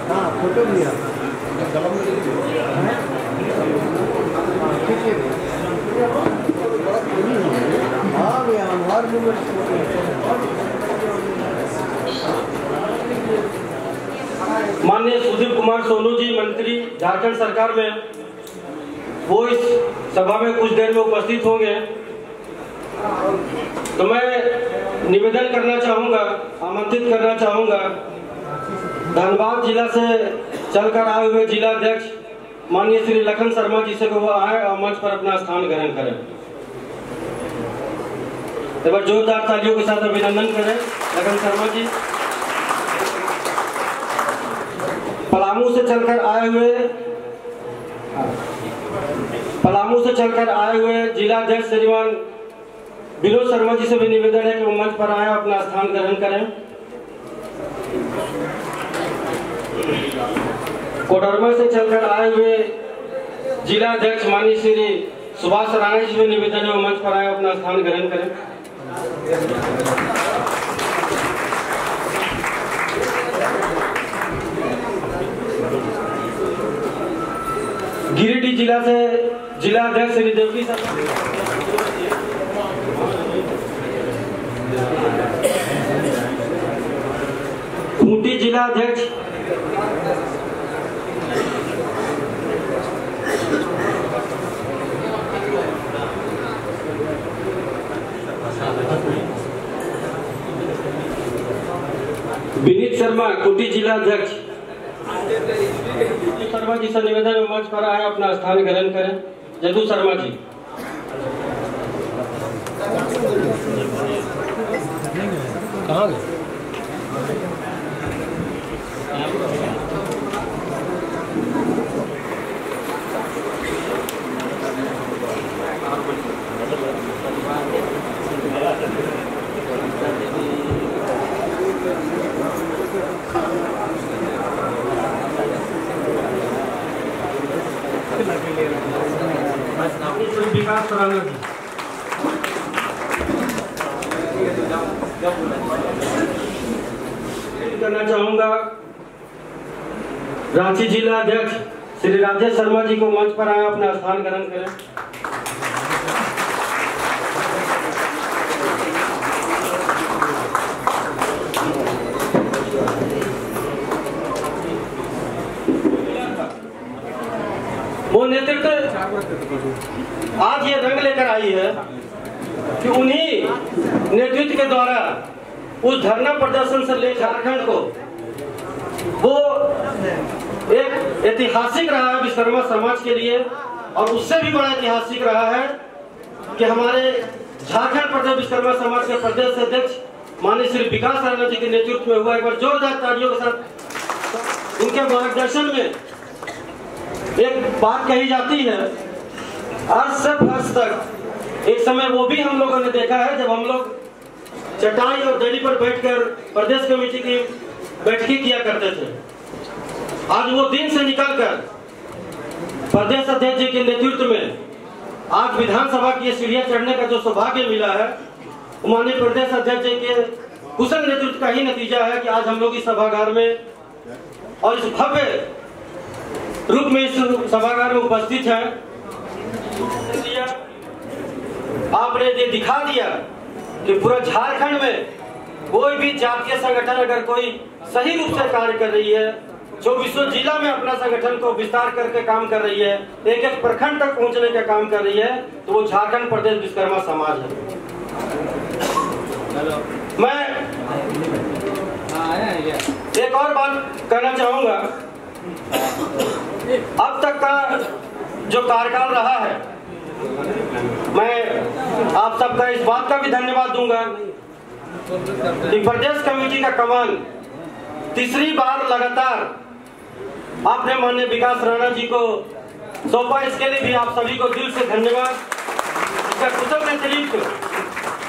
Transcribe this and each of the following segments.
हाँ फोटो भी है। हाँ भैया हर माननीय सुधीर कुमार सोनू जी मंत्री झारखंड सरकार में, वो इस सभा में कुछ देर में उपस्थित होंगे। तो मैं निवेदन करना चाहूंगा, आमंत्रित करना चाहूंगा धनबाद जिला से चलकर आए हुए जिला अध्यक्ष माननीय श्री लखन शर्मा जी से को वो आए और मंच पर अपना स्थान ग्रहण करें। एक बार जोरदार तालियों के साथ अभिनंदन करें लखन शर्मा जी। पलामू से चलकर आए हुए जिला अध्यक्ष श्रीमान विनोद शर्मा जी से भी निवेदन है कि वो मंच पर आए अपना स्थान ग्रहण करें। कोडरमा से चलकर आए हुए जिला अध्यक्ष माननीय श्री सुभाष राणा जी से निवेदन है वो मंच पर आए अपना स्थान ग्रहण करें। गिरिडीह जिला से जिला अध्यक्ष श्री देवकी शर्मा, खूंटी जिला अध्यक्ष विनीत शर्मा, खूंटी जिला अध्यक्ष शर्मा जी से निवेदन है मंच पर आए अपना स्थान ग्रहण करें। जदू शर्मा जी। कहाँ गए? विकास राणा जी। करना चाहूंगा रांची जिला अध्यक्ष श्री राजेश शर्मा जी को मंच पर आए अपना स्थान ग्रहण करें। वो नेतृत्व आज ये रंग लेकर आई है कि उन्हीं नेतृत्व के द्वारा उस धरना प्रदर्शन से ले झारखंड को वो एक ऐतिहासिक रहा है विश्वकर्मा समाज के लिए, और उससे भी बड़ा ऐतिहासिक रहा है कि हमारे झारखंड प्रदेश विश्वकर्मा समाज के प्रदेश अध्यक्ष माननीय श्री विकास राणा जी के नेतृत्व में हुआ। एक बार जोरदार तालियों के साथ उनके मार्गदर्शन में एक बात कही जाती है, आज से फर्स्ट तक एक समय वो भी हम लोगों ने देखा है जब हम लोग चटाई और दरी पर बैठकर प्रदेश कमेटी की बैठकें किया करते थे। आज वो दिन से निकलकर प्रदेश अध्यक्ष जी के नेतृत्व में आज विधानसभा की सीढ़ियां चढ़ने का जो सौभाग्य मिला है, माननीय प्रदेश अध्यक्ष जी के कुशल नेतृत्व का ही नतीजा है कि आज हम लोग इस सभागार में और इस भव्य रूप में इस सभागार में उपस्थित है। आपने ये दिखा दिया कि पूरा झारखंड में कोई भी जातीय संगठन अगर कोई सही रूप से कार्य कर रही है, जो विश्व जिला में अपना संगठन को विस्तार करके काम कर रही है, एक एक प्रखंड तक पहुंचने का काम कर रही है, तो वो झारखंड प्रदेश विश्वकर्मा समाज है। मैं एक और बात कहना चाहूंगा, अब तक का जो कार्यकाल रहा है, मैं आप सबका इस बात का भी धन्यवाद दूंगा कि प्रदेश कमेटी का कमान तीसरी बार लगातार आपने माननीय विकास राणा जी को सौंपा। इसके लिए भी आप सभी को दिल से धन्यवाद। इसका कुशल नेतृत्व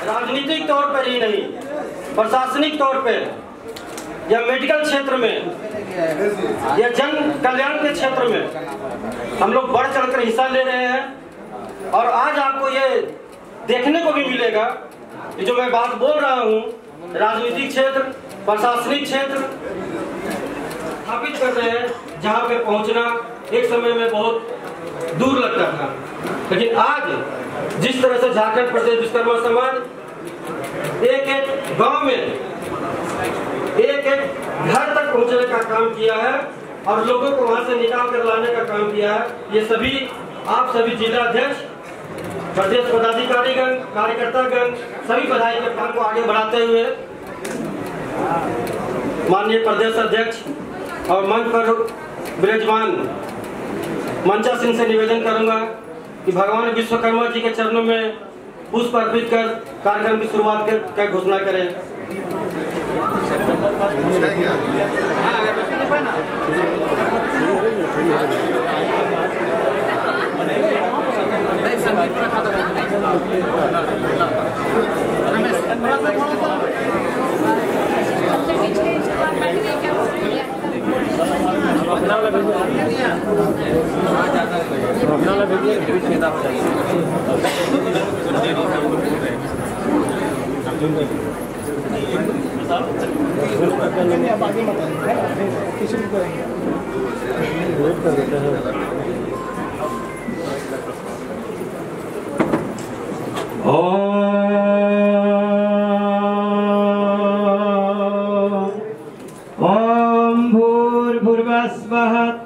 राजनीतिक तौर पर ही नहीं, प्रशासनिक तौर पर या मेडिकल क्षेत्र में या जन कल्याण के क्षेत्र में हम लोग बढ़ चढ़कर हिस्सा ले रहे हैं। और आज आपको ये देखने को भी मिलेगा कि जो मैं बात बोल रहा हूँ, राजनीतिक क्षेत्र, प्रशासनिक क्षेत्र, स्थापित कर रहे हैं, जहाँ पे पहुँचना एक समय में बहुत दूर लगता था। लेकिन आज जिस तरह से झारखंड प्रदेश विश्वकर्मा समाज एक एक गांव में एक एक घर तक पहुंचने का काम किया है और लोगों को वहां से निकाल कर लाने का काम किया है, ये सभी आप सभी जिला अध्यक्ष, प्रदेश पदाधिकारीगण, कार्यकर्तागण सभी बधाई के काम को आगे बढ़ाते हुए माननीय प्रदेश अध्यक्ष और मंच पर विराजमान मंचा सिंह से निवेदन करूंगा कि भगवान विश्वकर्मा जी के चरणों में पुष्प अर्पित कर कार्यक्रम की शुरुआत कर घोषणा करें।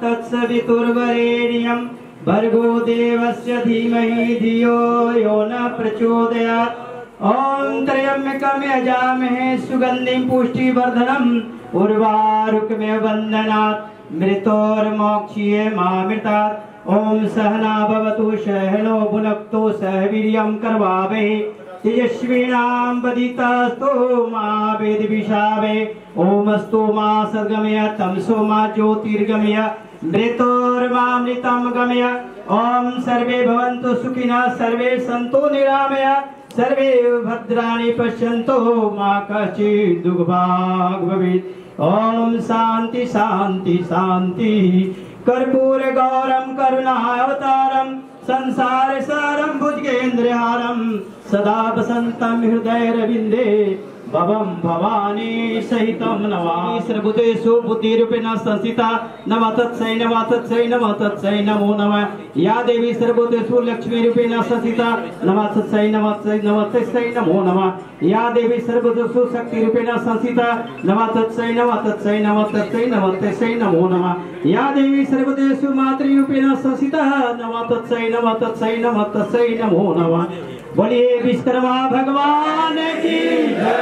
तत्सवितुर्वरेण्यं भर्गो देवस्य धीमहि धियो यो न प्रचोदयात्। ओम त्र्यंबकं यजामहे सुगंधिं पुष्टिवर्धनम् उर्वारुकमिव बन्धनात् मृतोर्मोक्ष्ये मामृतात्। ओम सहना भवतु सहनो भुनक्तु सह वीर्यं करवावहै तेजस्विनावधीतस्तु मा विद्विषावहै। ओम अस्तु मा सद्गमय तमसो मा ज्योतिर्गमय मृतोर्मामृतं गमय। ओम सर्वे भवन्तु सुखिनः सर्वे सन्तु निरामया सर्वे भद्राणि पश्यन्तु मा कश्चित् दुर्भाग् भवेत्। ओम शांति शांति शांति। कर्पूर गौरम करुणावतारम संसार सारम भुजगेन्द्रहारम सदा वसंतम हृदय रविंदे भवम भवानी सहितम नमामि। सर्वभूतेषु बुद्धिरूपेण संस्थिता नमः तत्सै नमः तत्सै नमः तत्सै नमो नमः। या देवी सर्वभूतेषु लक्ष्मीरूपेण संस्थिता नमः तत्सै नमः तत्सै नमो नमः। या देवी सर्वभूतेषु शक्तिरूपेण संस्थिता नमः तत्सै नमः तत्सै नमः तत्सै नमो नमः। या देवी सर्वभूतेषु मातृरूपेण संस्थिता नमः तत्सै नमो नमः। बोलिए विश्वकर्मा भगवान की जय,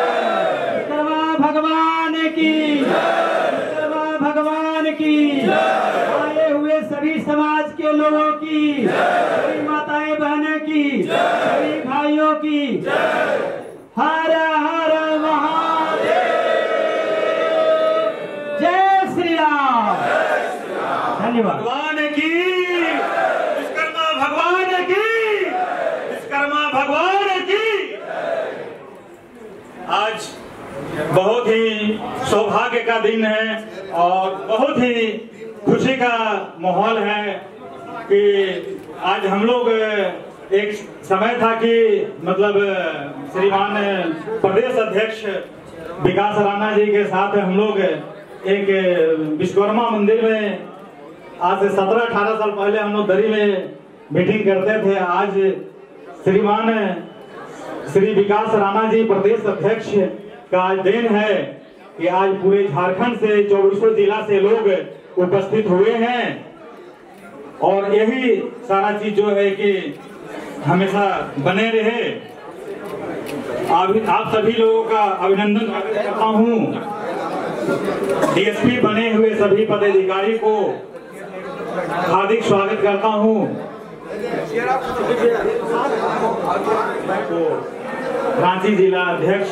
विश्वकर्मा भगवान की जय, विश्वकर्मा भगवान की जय। आए हुए सभी समाज के लोगों की, सभी माताएं बहनों की, सभी भाइयों की हर हर महादेव। जय श्री राम। धन्यवाद। भगवान की, विश्वकर्मा भगवान की, विश्वकर्मा भगवान की। आज बहुत ही सौभाग्य का दिन है और बहुत ही खुशी का माहौल है कि आज हम लोग एक समय था कि मतलब श्रीमान प्रदेश अध्यक्ष विकास राणा जी के साथ हम लोग एक विश्वकर्मा मंदिर में आज से 17-18 साल पहले हम लोग दरी में मीटिंग करते थे। आज श्रीमान श्री विकास राणा जी प्रदेश अध्यक्ष का आज दिन है कि आज पूरे झारखंड से 24 जिला से लोग उपस्थित हुए हैं और यही सारा चीज जो है कि हमेशा बने रहे। आप सभी लोगों का अभिनंदन करता हूँ। डीएसपी बने हुए सभी पदाधिकारी को हार्दिक स्वागत करता हूँ। रांची जिला अध्यक्ष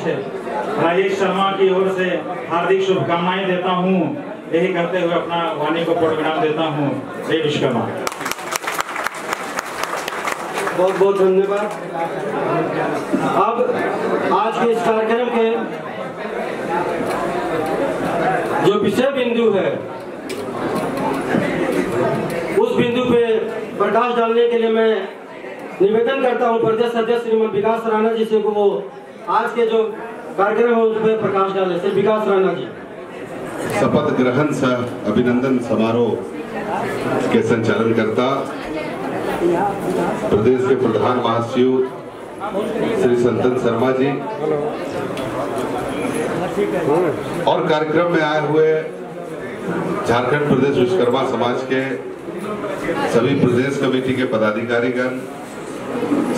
राजेश शर्मा की ओर से हार्दिक शुभकामनाएं देता हूँ। यही करते हुए अपना वाणी को प्रोग्राम देता हूँ। जय विश्वकर्मा। बहुत बहुत धन्यवाद। अब आज के इस कार्यक्रम के जो विषय बिंदु है उस बिंदु पे प्रकाश डालने के लिए मैं निवेदन करता हूं प्रदेश अध्यक्ष श्रीमान विकास राणा जी से को वो आज के जो कार्यक्रम है उस पर प्रकाश डाले। श्री विकास राणा जी। शपथ ग्रहण सह अभिनंदन समारोह के संचालन करता प्रदेश के प्रधान महासचिव श्री संतन शर्मा जी और कार्यक्रम में आए हुए झारखंड प्रदेश विश्वकर्मा समाज के सभी प्रदेश कमेटी के पदाधिकारीगण,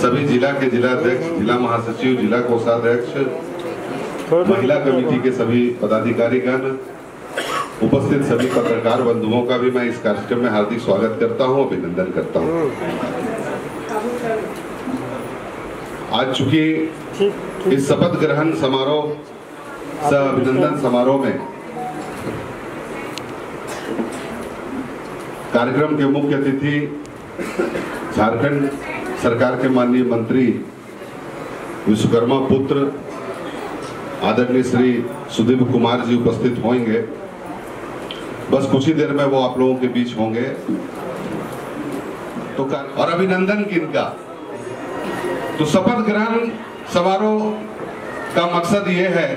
सभी जिला के जिलाध्यक्ष, जिला महासचिव, जिला कोषाध्यक्ष, महिला कमेटी के सभी पदाधिकारीगण, उपस्थित सभी पत्रकार बंधुओं का भी मैं इस कार्यक्रम में हार्दिक स्वागत करता हूं, अभिनंदन करता हूं। आज चूंकि इस शपथ ग्रहण समारोह सह अभिनंदन समारोह में कार्यक्रम के मुख्य अतिथि झारखंड सरकार के माननीय मंत्री विश्वकर्मा पुत्र आदरणीय श्री सुदीप कुमार जी उपस्थित होंगे। बस कुछ ही देर में वो आप लोगों के बीच होंगे। तो और अभिनंदन किनका, तो शपथ ग्रहण समारोह का मकसद ये है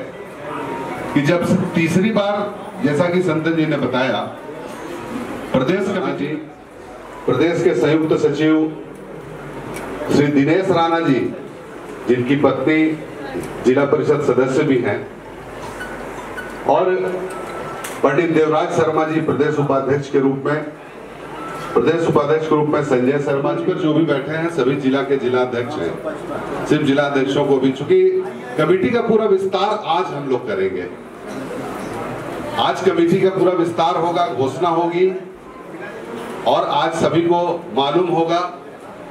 कि जब तीसरी बार, जैसा कि संतन जी ने बताया, प्रदेश कमेटी, प्रदेश के संयुक्त सचिव श्री दिनेश राणा जी, जिनकी पत्नी जिला परिषद सदस्य भी हैं, और पंडित देवराज शर्मा जी प्रदेश उपाध्यक्ष के रूप में, संजय शर्मा जी, पर जो भी बैठे हैं सभी जिला के जिलाध्यक्ष हैं। सिर्फ जिलाध्यक्षों को भी, चूंकि कमेटी का पूरा विस्तार आज हम लोग करेंगे, आज कमेटी का पूरा विस्तार होगा, घोषणा होगी और आज सभी को मालूम होगा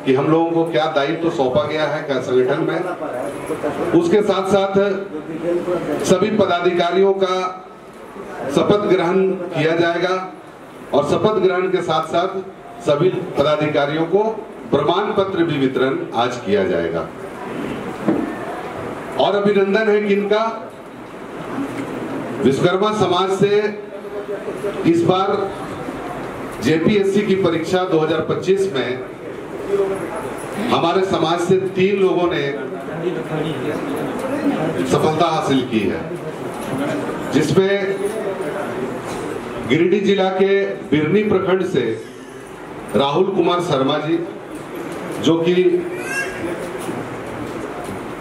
कि हम लोगों को क्या दायित्व सौंपा गया है संगठन में। उसके साथ साथ सभी पदाधिकारियों का शपथ ग्रहण किया जाएगा और शपथ ग्रहण के साथ साथ सभी पदाधिकारियों को प्रमाण पत्र भी वितरण आज किया जाएगा। और अभिनंदन है किनका, विश्वकर्मा समाज से इस बार जेपीएससी की परीक्षा 2025 में हमारे समाज से 3 लोगों ने सफलता हासिल की है, जिसमें गिरिडीह जिला के बिरनी प्रखंड से राहुल कुमार शर्मा जी, जो कि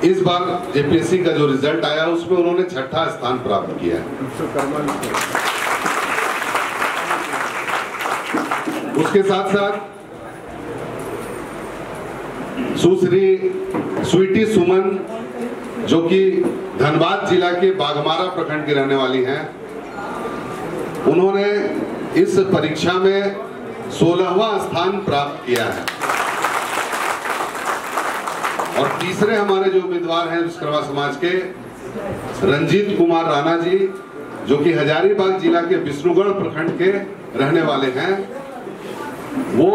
इस बार जेपीएससी का जो रिजल्ट आया उसमें उन्होंने 6ठा स्थान प्राप्त किया है। उसके साथ साथ सुश्री स्वीटी सुमन, जो कि धनबाद जिला के बाघमारा प्रखंड की रहने वाली हैं, उन्होंने इस परीक्षा में 16वां स्थान प्राप्त किया है। और तीसरे हमारे जो उम्मीदवार हैं विश्वकर्मा समाज के रंजीत कुमार राणा जी, जो कि हजारीबाग जिला के विष्णुगढ़ प्रखंड के रहने वाले हैं, वो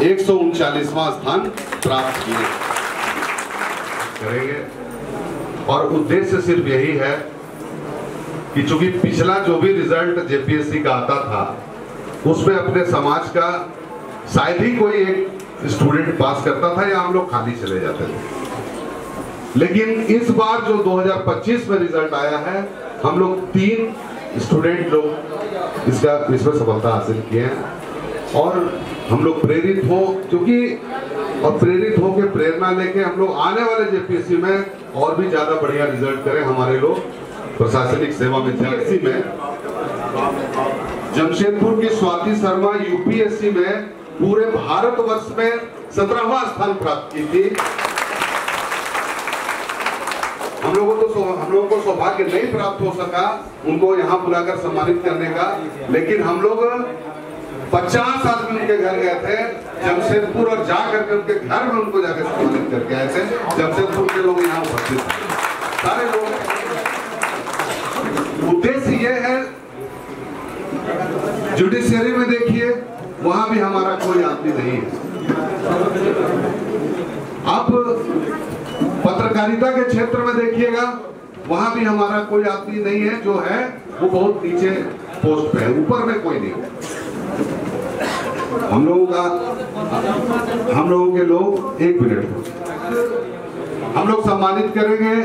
139वां स्थान प्राप्त किए करेंगे। और उद्देश्य सिर्फ यही है कि चूंकि पिछला जो भी रिजल्ट जेपीएससी का आता था उसमें अपने समाज का शायद ही कोई एक स्टूडेंट पास करता था या हम लोग खाली चले जाते थे, लेकिन इस बार जो 2025 में रिजल्ट आया है, हम लोग 3 स्टूडेंट लोग इसमें सफलता हासिल किए हैं। और हम लोग प्रेरित हो, क्योंकि और प्रेरित हो के प्रेरणा लेके हम लोग आने वाले जेपीएससी में और भी ज्यादा बढ़िया रिजल्ट करें। हमारे लोग प्रशासनिक सेवा में जेपीएससी में जमशेदपुर की स्वाति शर्मा यूपीएससी में पूरे भारतवर्ष में 17वां स्थान प्राप्त की थी। हम लोगों को सौभाग्य नहीं प्राप्त हो सका उनको यहाँ बुलाकर सम्मानित करने का, लेकिन हम लोग 50 आदमी उनके घर गए थे जमशेदपुर, और जाकर के उनके घर में उनको जाकर सम्मानित करके आए थे। जमशेदपुर के लोग यहाँ उपस्थित थे, सारे लोग। उद्देश्य ये है, जुडिशियरी में देखिए वहां भी हमारा कोई आदमी नहीं है। अब पत्रकारिता के क्षेत्र में देखिएगा वहां भी हमारा कोई आदमी नहीं है, जो है वो बहुत नीचे पोस्ट पे है, ऊपर में कोई नहीं। हम लोगों के लोग, एक मिनट, हम लोग सम्मानित करेंगे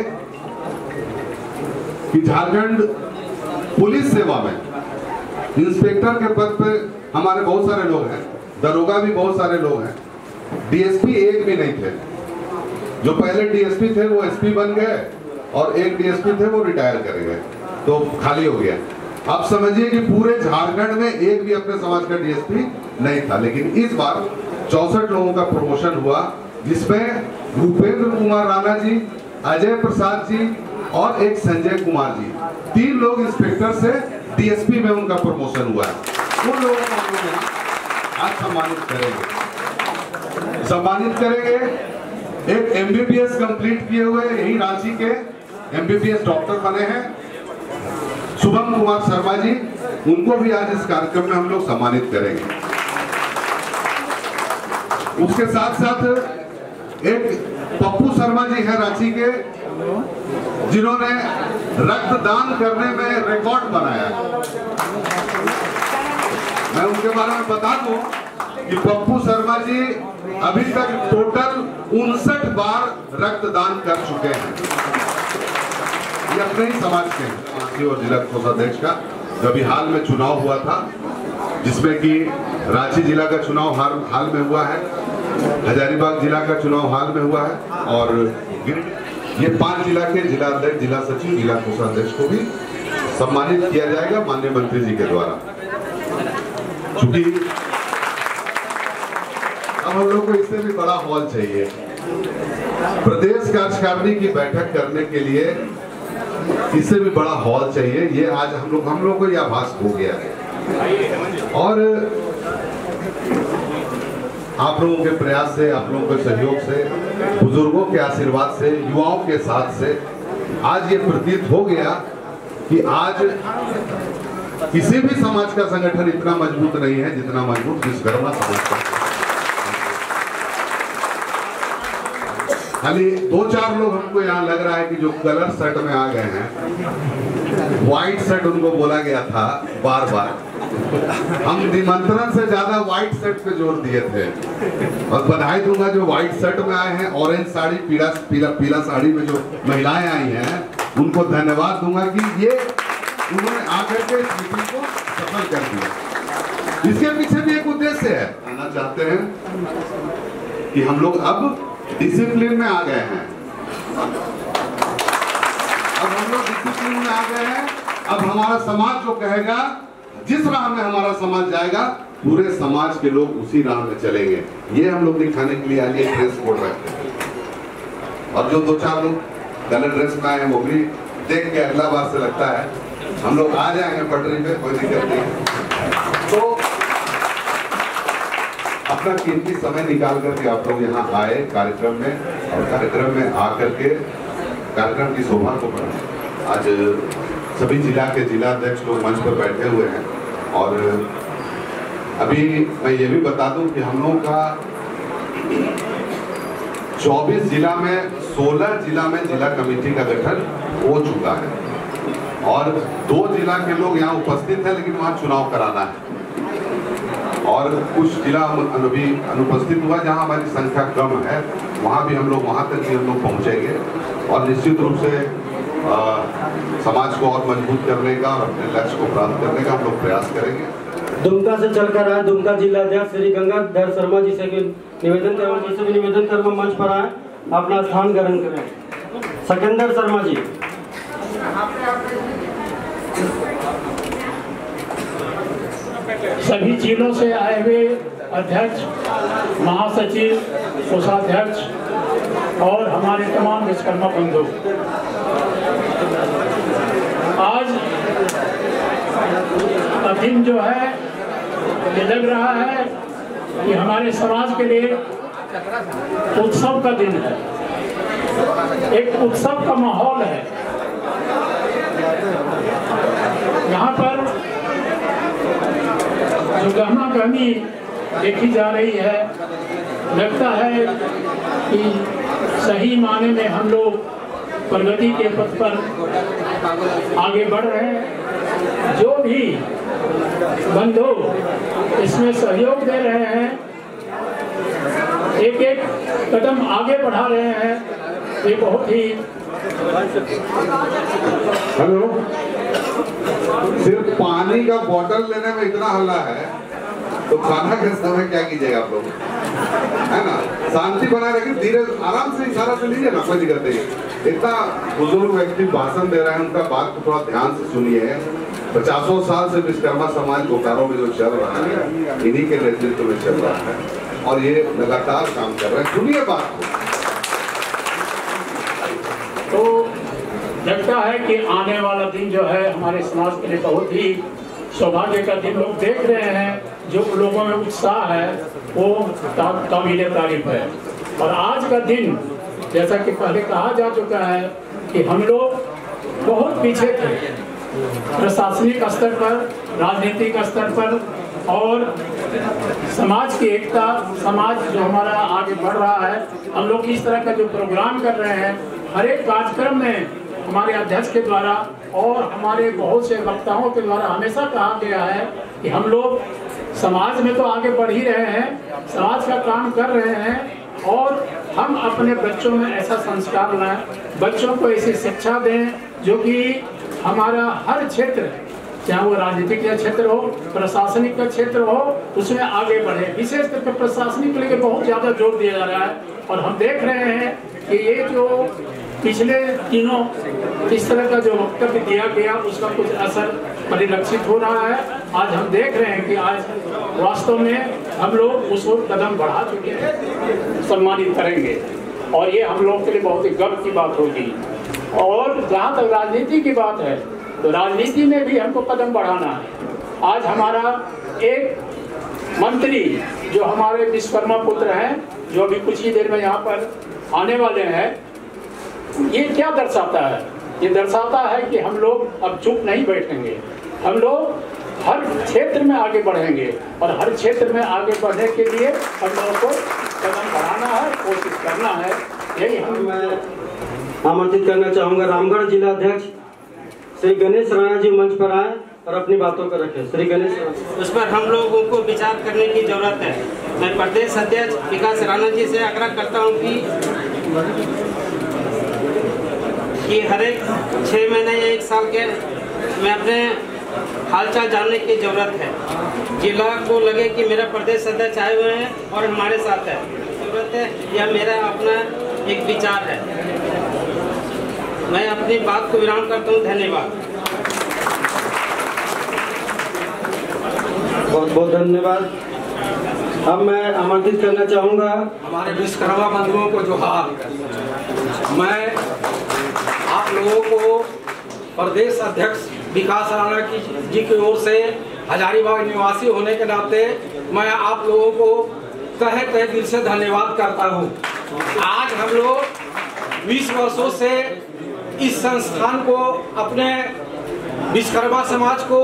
कि झारखंड पुलिस सेवा में इंस्पेक्टर के पद पे हमारे बहुत सारे लोग हैं, दरोगा भी बहुत सारे लोग हैं, डीएसपी एक भी नहीं थे। जो पहले डीएसपी थे वो एसपी बन गए और एक डीएसपी थे वो रिटायर कर गए, तो खाली हो गया। आप समझिए कि पूरे झारखंड में एक भी अपने समाज का डीएसपी नहीं था। लेकिन इस बार 64 लोगों का प्रमोशन हुआ, जिसमें भूपेंद्र कुमार राणा जी, अजय प्रसाद जी और एक संजय कुमार जी, 3 लोग इंस्पेक्टर से डीएसपी में उनका प्रमोशन हुआ है। उन लोगों को हम लोग यहाँ आज सम्मानित करेंगे। एक एमबीबीएस कंप्लीट किए हुए यही रांची के एमबीबीएस डॉक्टर बने हैं शुभम कुमार शर्मा जी, उनको भी आज इस कार्यक्रम में हम लोग सम्मानित करेंगे। उसके साथ साथ एक पप्पू शर्मा जी हैं रांची के, जिन्होंने रक्तदान करने में रिकॉर्ड बनाया। मैं उनके बारे में बता दूं कि पप्पू शर्मा जी अभी तक टोटल 59 बार रक्तदान कर चुके हैं। ये अपने ही समाज के हैं और जिला कोषाध्यक्ष का जो अभी हाल में चुनाव हुआ था, जिसमें कि रांची जिला का चुनाव हाल में हुआ है, हजारीबाग जिला का चुनाव हाल में हुआ है और ये 5 जिला के जिला अध्यक्ष, जिला सचिव, जिला कोषाध्यक्ष को भी सम्मानित किया जाएगा माननीय मंत्री जी के द्वारा। चूंकि अब हम लोग को इससे भी बड़ा हॉल चाहिए। प्रदेश कार्यकारिणी की बैठक करने के लिए इससे भी बड़ा हॉल चाहिए। ये आज हम लोग को यह आभास हो गया है और आप लोगों के प्रयास से, आप लोगों के सहयोग से, बुजुर्गों के आशीर्वाद से, युवाओं के साथ से आज ये प्रतीत हो गया कि आज किसी भी समाज का संगठन इतना मजबूत नहीं है जितना मजबूत विश्वकर्मा समाज का। खाली 2-4 लोग हमको यहाँ लग रहा है कि जो कलर शर्ट में आ गए हैं, व्हाइट शर्ट उनको बोला गया था बार बार, हम निमंत्रण से ज्यादा व्हाइट शर्ट पे जोर दिए थे। और बधाई दूंगा जो व्हाइट शर्ट में आए हैं, ऑरेंज साड़ी, पीला साड़ी में जो महिलाएं आई हैं, उनको धन्यवाद दूंगा कि ये उन्होंने आकर के इस मीटिंग को सफल कर दिया। इसके पीछे भी एक उद्देश्य है, कहना चाहते हैं कि हम लोग अब डिसिप्लिन में आ गए हैं। अब हम लोग डिसिप्लिन में आ गए हैं। अब हमारा समाज जो कहेगा, जिस राह में हमारा समाज जाएगा, पूरे समाज के लोग उसी राह में चलेंगे। ये हम लोग दिखाने के लिए आज ये ड्रेस कोड रखते हैं। और जो 2-4 लोग कलर ड्रेस में आए हैं, वो भी देख के अगला बार से लगता है हम लोग आ जाएंगे पटरी पे, कोई दिक्कत नहीं है। तो अपना कीमती समय निकाल करके आप लोग यहाँ आए कार्यक्रम में, और कार्यक्रम में आकर के कार्यक्रम की शोभा को बढ़ाएं। आज सभी जिला के जिला अध्यक्ष लोग मंच पर बैठे हुए हैं और अभी मैं ये भी बता दूं कि हम लोगों का 24 जिला में 16 जिला में जिला कमेटी का गठन हो चुका है और 2 जिला के लोग यहाँ उपस्थित हैं, लेकिन वहाँ चुनाव कराना है और कुछ जिला अभी अनुपस्थित हुआ जहाँ हमारी संख्या कम है, वहाँ भी हम लोग वहाँ तक भी हम लोग पहुँचेंगे और निश्चित रूप से समाज को और मजबूत करने का और अपने लक्ष्य को प्राप्त करने का हम लोग प्रयास करेंगे। दुमका से चलकर आए दुमका जिला अध्यक्ष श्री गंगाधर शर्मा जी से निवेदन कर मंच पर आए, अपना स्थान ग्रहण करें। सकेंद्र शर्मा जी। सभी जिलों से आए हुए अध्यक्ष, महासचिव, कोषाध्यक्ष और हमारे तमाम विश्वकर्मा बंधु, आज दिन जो है ये लग रहा है कि हमारे समाज के लिए उत्सव का दिन है, एक उत्सव का माहौल है। यहाँ पर जो गहमा गहमी देखी जा रही है, लगता है कि सही माने में हम लोग प्रगति के पथ पर आगे बढ़ रहे हैं। जो भी बंधु इसमें सहयोग दे रहे हैं, एक एक कदम आगे बढ़ा रहे हैं, ये बहुत ही हेलो सिर्फ पानी का बोतल लेने में इतना हल्ला है, तो खाना के समय क्या कीजिएगा आप लोग, है ना? शांति बनाए रखिए, धीरे आराम से इशारा से लीजिए ना, कोई दिक्कत नहीं। इतना बुजुर्ग व्यक्ति भाषण दे रहे हैं, उनका बात को थोड़ा ध्यान से सुनिए। 50 साल से विश्वकर्मा समाज बोकारो में जो चल रहा है, इन्हीं के नेतृत्व में चल रहा है और ये लगातार काम कर रहे हैं। सुनिए बात को। तो लगता है कि आने वाला दिन जो है हमारे समाज के लिए बहुत ही सौभाग्य का दिन। लोग देख रहे हैं, जो लोगों में उत्साह है वो काबिले तारीफ है। और आज का दिन, जैसा कि पहले कहा जा चुका है कि हम लोग बहुत पीछे थे, प्रशासनिक स्तर पर, राजनीतिक स्तर पर, और समाज की एकता, समाज जो हमारा आगे बढ़ रहा है। हम लोग इस तरह का जो प्रोग्राम कर रहे हैं, हर एक कार्यक्रम में हमारे अध्यक्ष के द्वारा और हमारे बहुत से वक्ताओं के द्वारा हमेशा कहा गया है कि हम लोग समाज में तो आगे बढ़ ही रहे हैं, समाज का काम कर रहे हैं, और हम अपने बच्चों में ऐसा संस्कार लाएं, बच्चों को ऐसी शिक्षा दें जो कि हमारा हर क्षेत्र, चाहे वो राजनीतिक का क्षेत्र हो, प्रशासनिक का क्षेत्र हो, उसमें आगे बढ़े। विशेष करके प्रशासनिक के लिए बहुत ज्यादा जोर दिया जा रहा है। और हम देख रहे हैं कि ये जो पिछले दिनों इस तरह का जो वक्तव्य दिया गया, उसका कुछ असर परिलक्षित हो रहा है। आज हम देख रहे हैं कि आज वास्तव में हम लोग उस ओर कदम बढ़ा चुके हैं, सम्मानित करेंगे, और ये हम लोग के लिए बहुत ही गर्व की बात होगी। और जहाँ तक राजनीति की बात है, तो राजनीति में भी हमको कदम बढ़ाना है। आज हमारा एक मंत्री जो हमारे विश्वकर्मा पुत्र हैं, जो अभी कुछ ही देर में यहाँ पर आने वाले हैं, ये क्या दर्शाता है? ये दर्शाता है कि हम लोग अब चुप नहीं बैठेंगे, हम लोग हर क्षेत्र में आगे बढ़ेंगे, और हर क्षेत्र में आगे बढ़ने के लिए हम लोगों को कदम बढ़ाना है, कोशिश करना है। यही हम आमंत्रित करना चाहूंगा रामगढ़ जिला अध्यक्ष श्री गणेश राणा जी मंच पर आए और अपनी बातों को रखें। श्री गणेश, उस पर हम लोगों को विचार करने की जरूरत है। मैं प्रदेश अध्यक्ष विकास राणा जी से आग्रह करता हूं कि हर एक 6 महीने या 1 साल के में अपने हालचाल जानने की जरूरत है। जिला को लगे कि मेरा प्रदेश अध्यक्ष आए हुए हैं और हमारे साथ है, जरूरत है, यह मेरा अपना एक विचार है। मैं अपनी बात को विराम करता हूँ। धन्यवाद। बहुत बहुत धन्यवाद। अब मैं आमंत्रित करना चाहूंगा हमारे विश्वकर्मा बंधुओं को जोहार। मैं आप लोगों को प्रदेश अध्यक्ष विकास राणा जी की ओर से हजारीबाग निवासी होने के नाते मैं आप लोगों को तहे दिल से धन्यवाद करता हूं। आज हम लोग 20 वर्षों से इस संस्थान को, अपने विश्वकर्मा समाज को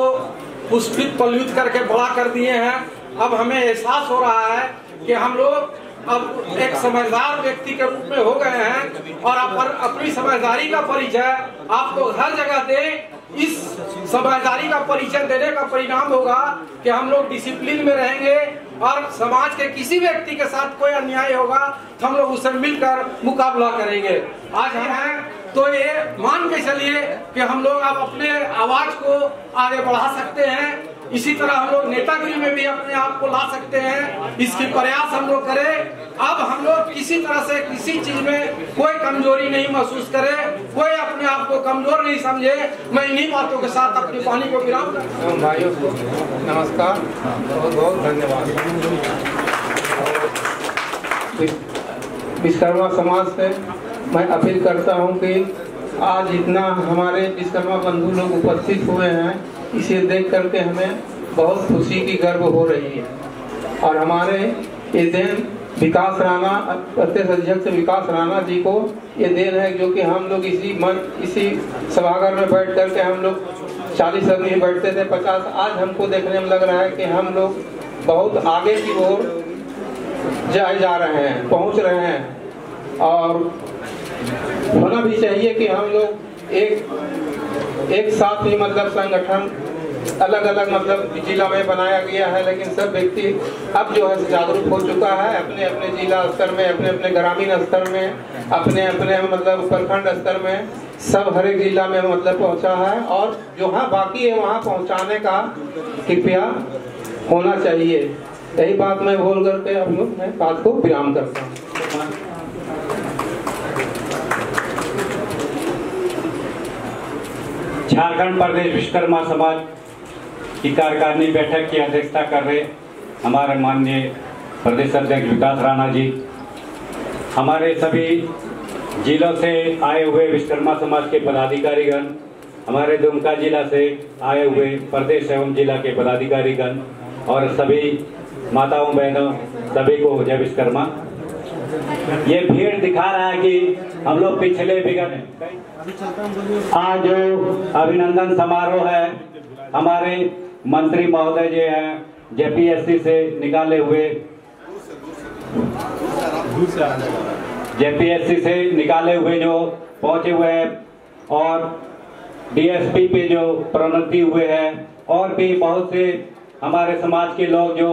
पुष्पित पल्लवित करके बड़ा कर दिए हैं। अब हमें एहसास हो रहा है कि हम लोग अब एक समझदार व्यक्ति के रूप में हो गए हैं, और अपनी समझदारी का परिचय आप लोग हर जगह दें। इस समझदारी का परिचय देने का परिणाम होगा कि हम लोग डिसिप्लिन में रहेंगे, और समाज के किसी व्यक्ति के साथ कोई अन्याय होगा तो हम लोग उससे मिलकर मुकाबला करेंगे। आज हम हैं तो ये मान के चलिए कि हम लोग अब अपने आवाज को आगे बढ़ा सकते हैं। इसी तरह हम लोग नेतागिरी में भी अपने आप को ला सकते हैं। इसकी प्रयास हम लोग करें। अब हम लोग किसी तरह से किसी चीज में कोई कमजोरी नहीं महसूस करे, कोई अपने आप को कमजोर नहीं समझे। मैं इन्हीं बातों के साथ अपनी वाणी को विराम करता हूं। भाइयों को नमस्कार, बहुत बहुत धन्यवाद। विश्वकर्मा समाज से मैं अपील करता हूं कि आज इतना हमारे विश्वकर्मा बंधु लोग उपस्थित हुए हैं, इसे देख करके हमें बहुत खुशी की गर्व हो रही है। और हमारे ये देन विकास राणा, प्रदेश अध्यक्ष विकास राणा जी को ये देन है, जो कि हम लोग इसी सभागार में बैठ करके हम लोग 40 आदमी बैठते थे, 50, आज हमको देखने में लग रहा है कि हम लोग बहुत आगे की ओर जा रहे हैं, पहुंच रहे हैं। और होना भी चाहिए कि हम लोग एक साथ ही, मतलब संगठन अलग अलग मतलब जिला में बनाया गया है, लेकिन सब व्यक्ति अब जो है जागरूक हो चुका है। अपने अपने जिला स्तर में, अपने अपने ग्रामीण स्तर में, अपने अपने मतलब प्रखंड स्तर में सब हर एक जिला में मतलब पहुंचा है, और जो हाँ बाकी है वहाँ पहुंचाने का कृपया होना चाहिए। यही बात मैं बोल करके आप लोग मैं बात को विराम करता हूँ। झारखंड प्रदेश विश्वकर्मा समाज की कार्यकारिणी बैठक की अध्यक्षता कर रहे हमारे माननीय प्रदेश अध्यक्ष विकास राणा जी, हमारे सभी जिलों से आए हुए विश्वकर्मा समाज के पदाधिकारीगण, हमारे दुमका जिला से आए हुए प्रदेश एवं जिला के पदाधिकारीगण और सभी माताओं बहनों, सभी को जय विश्वकर्मा। ये भीड़ दिखा रहा है कि हम लोग पिछले विगत आज जो अभिनंदन समारोह है हमारे मंत्री महोदय जी हैं जेपीएससी से निकाले हुए जो पहुंचे हुए हैं और डीएसपी पे जो प्रोन्नति हुए हैं और भी बहुत से हमारे समाज के लोग जो